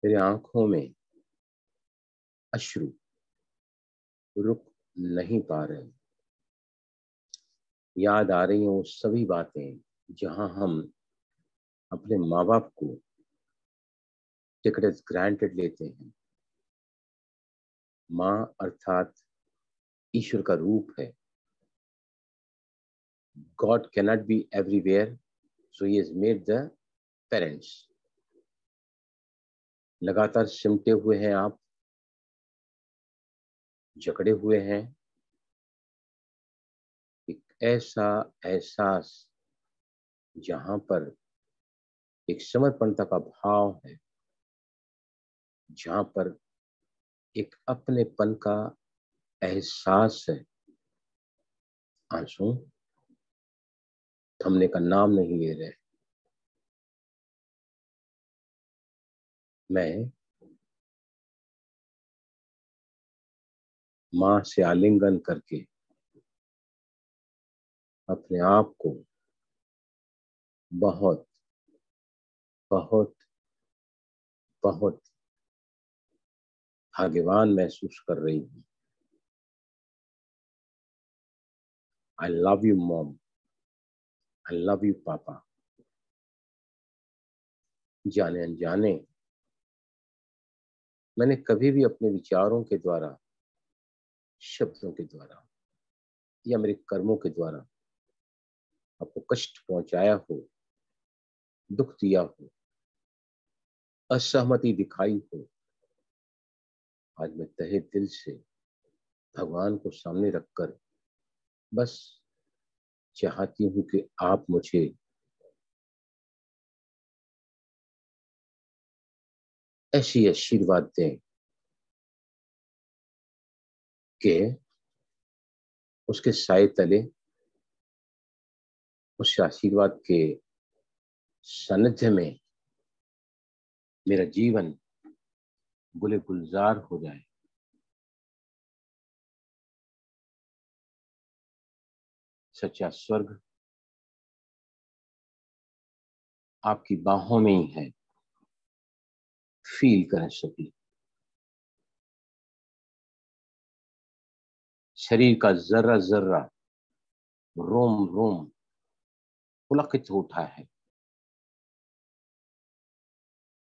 मेरी आंखों में अश्रु रुक नहीं पा रहे। याद आ रही हैं वो सभी बातें जहां हम अपने माँ बाप को टेक एज ग्रांटेड लेते हैं। माँ अर्थात ईश्वर का रूप है। God cannot be everywhere, so he has made the parents. लगातार सिमटे हुए हैं आप, जकड़े हुए हैं। एक ऐसा एहसास जहां पर एक समर्पणता का भाव है, जहां पर एक अपनेपन का एहसास है। आंसू थमने का नाम नहीं ले रहे। मैं माँ से आलिंगन करके अपने आप को बहुत बहुत बहुत भाग्यवान महसूस कर रही हूँ। I love you mom, I love you पापा। जाने अनजाने मैंने कभी भी अपने विचारों के द्वारा, शब्दों के द्वारा या मेरे कर्मों के द्वारा आपको कष्ट पहुंचाया हो, दुख दिया हो, असहमति दिखाई हो, आज मैं तहे दिल से भगवान को सामने रखकर बस चाहती हूं कि आप मुझे ऐसी आशीर्वाद दें कि उसके साए तले, उस आशीर्वाद के सानिध्य में मेरा जीवन गुले गुलजार हो जाए। सच्चा स्वर्ग आपकी बाहों में ही है, फील करें सभी। शरीर का जर्रा जर्रा, रोम रोम पुलकित उठा है।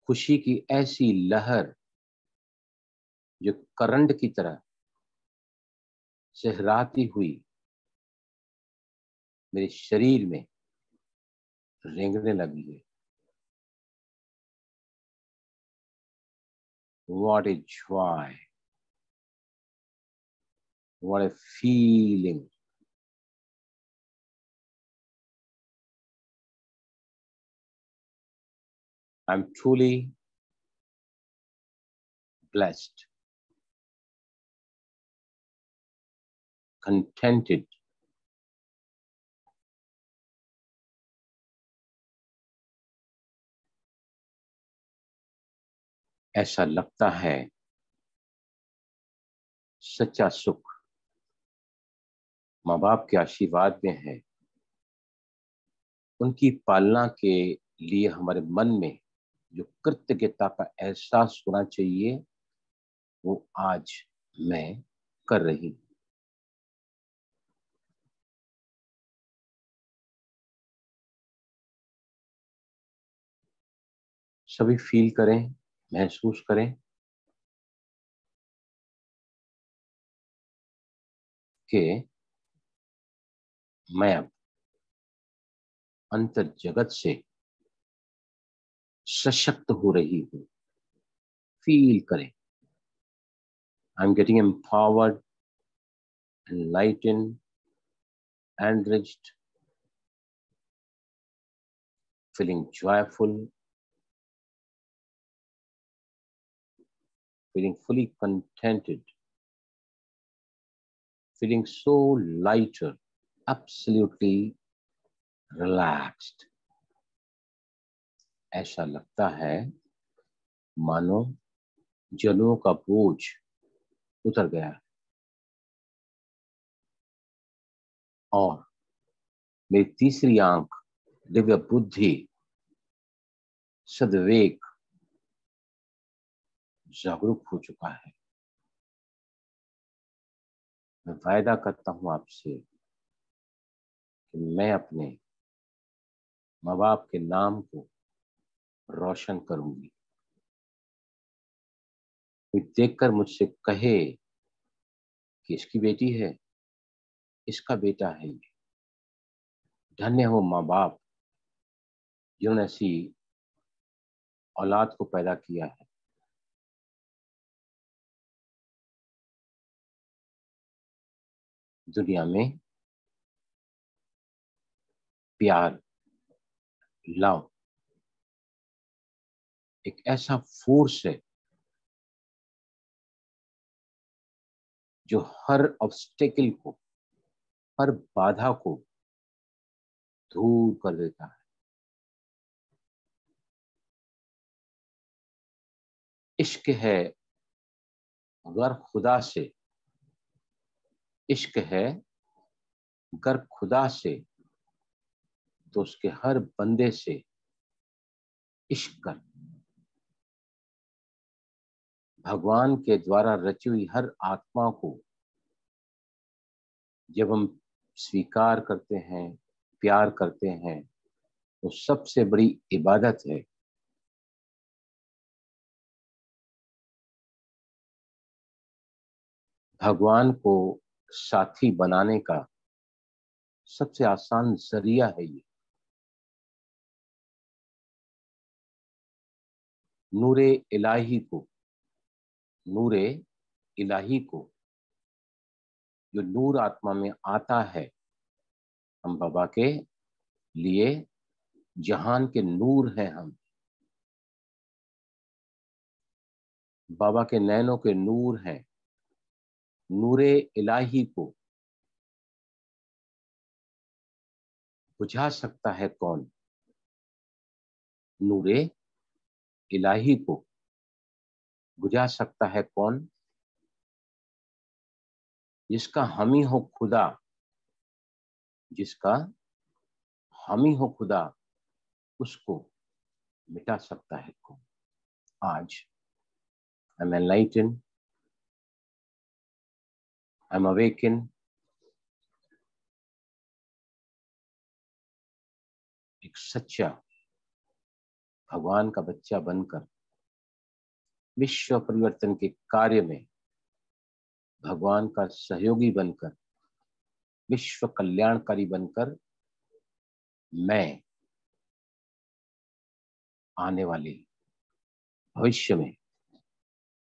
खुशी की ऐसी लहर जो करंट की तरह सहराती हुई मेरे शरीर में रेंगने लगी है। What a joy, what a feeling. I'm truly blessed, contented, ऐसा लगता है सच्चा सुख माँ बाप के आशीर्वाद में है। उनकी पालना के लिए हमारे मन में जो कृतज्ञता का एहसास होना चाहिए वो आज मैं कर रही हूं। सभी फील करें, महसूस करें कि मैं अब अंतर जगत से सशक्त हो रही हूं। फील करें, I am getting empowered, enlightened, enriched, feeling joyful, feeling fully contented, feeling so lighter, absolutely relaxed. ऐसा लगता है मानो जलों का बोझ उतर गया है और मेरी तीसरी आंख, दिव्य बुद्धि, सद्विवेक जागरूक हो चुका है। मैं वायदा करता हूं आपसे कि मैं अपने माँ बाप के नाम को रोशन करूंगी। कोई देखकर मुझसे कहे कि इसकी बेटी है, इसका बेटा है ये, धन्य हो माँ बाप जिन्होंने ऐसी औलाद को पैदा किया है। दुनिया में प्यार, लव एक ऐसा फोर्स है जो हर ऑब्स्टेकल को, हर बाधा को दूर कर देता है। इश्क है गर खुदा से, इश्क है गर खुदा से तो उसके हर बंदे से इश्क कर। भगवान के द्वारा रची हुई हर आत्मा को जब हम स्वीकार करते हैं, प्यार करते हैं, तो सबसे बड़ी इबादत है भगवान को साथी बनाने का सबसे आसान जरिया है ये। नूरे इलाही को, नूरे इलाही को, जो नूर आत्मा में आता है, हम बाबा के लिए जहान के नूर हैं। हम बाबा के नैनों के नूर हैं। नूरे इलाही को बुझा सकता है कौन? नूरे इलाही को बुझा सकता है कौन? जिसका हम ही हो खुदा, जिसका हम ही हो खुदा, उसको मिटा सकता है कौन? आज I'm enlightened, I'm awakened, एक सच्चा भगवान का बच्चा बनकर विश्व परिवर्तन के कार्य में भगवान का सहयोगी बनकर, विश्व कल्याणकारी बनकर मैं आने वाले भविष्य में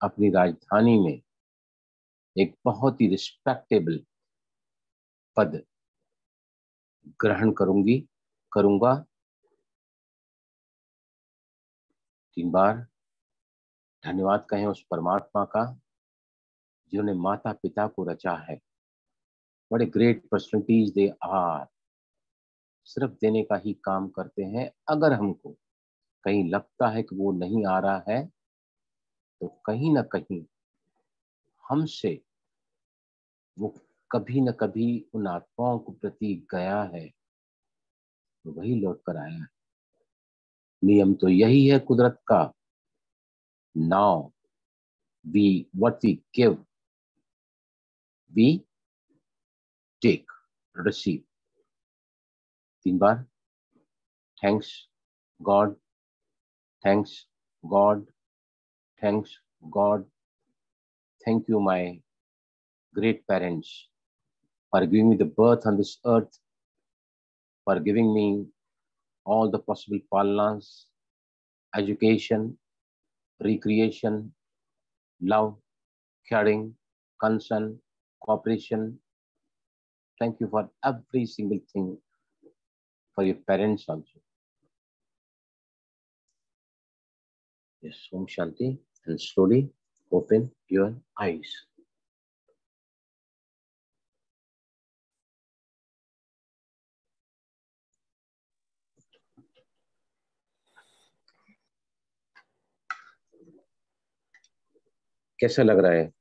अपनी राजधानी में एक बहुत ही रिस्पेक्टेबल पद ग्रहण करूंगा। 3 बार धन्यवाद कहें उस परमात्मा का जिन्होंने माता पिता को रचा है। बड़े ग्रेट पर्सनैलिटीज दे आर। सिर्फ देने का ही काम करते हैं। अगर हमको कहीं लगता है कि वो नहीं आ रहा है तो कहीं ना कहीं हमसे वो कभी न कभी उन आत्माओं को प्रति गया है, तो वही लौट कर आया है। नियम तो यही है कुदरत का। Now what we give, we take, receive। 3 bar thanks God, thanks God, thanks God. Thank you my great parents for giving me the birth on this earth, for giving me all the possible palnas, education, recreation, love, caring, concern, cooperation. Thank you for every single thing, for your parents also. Yes, Om Shanti, and slowly open your eyes. कैसा लग रहा है?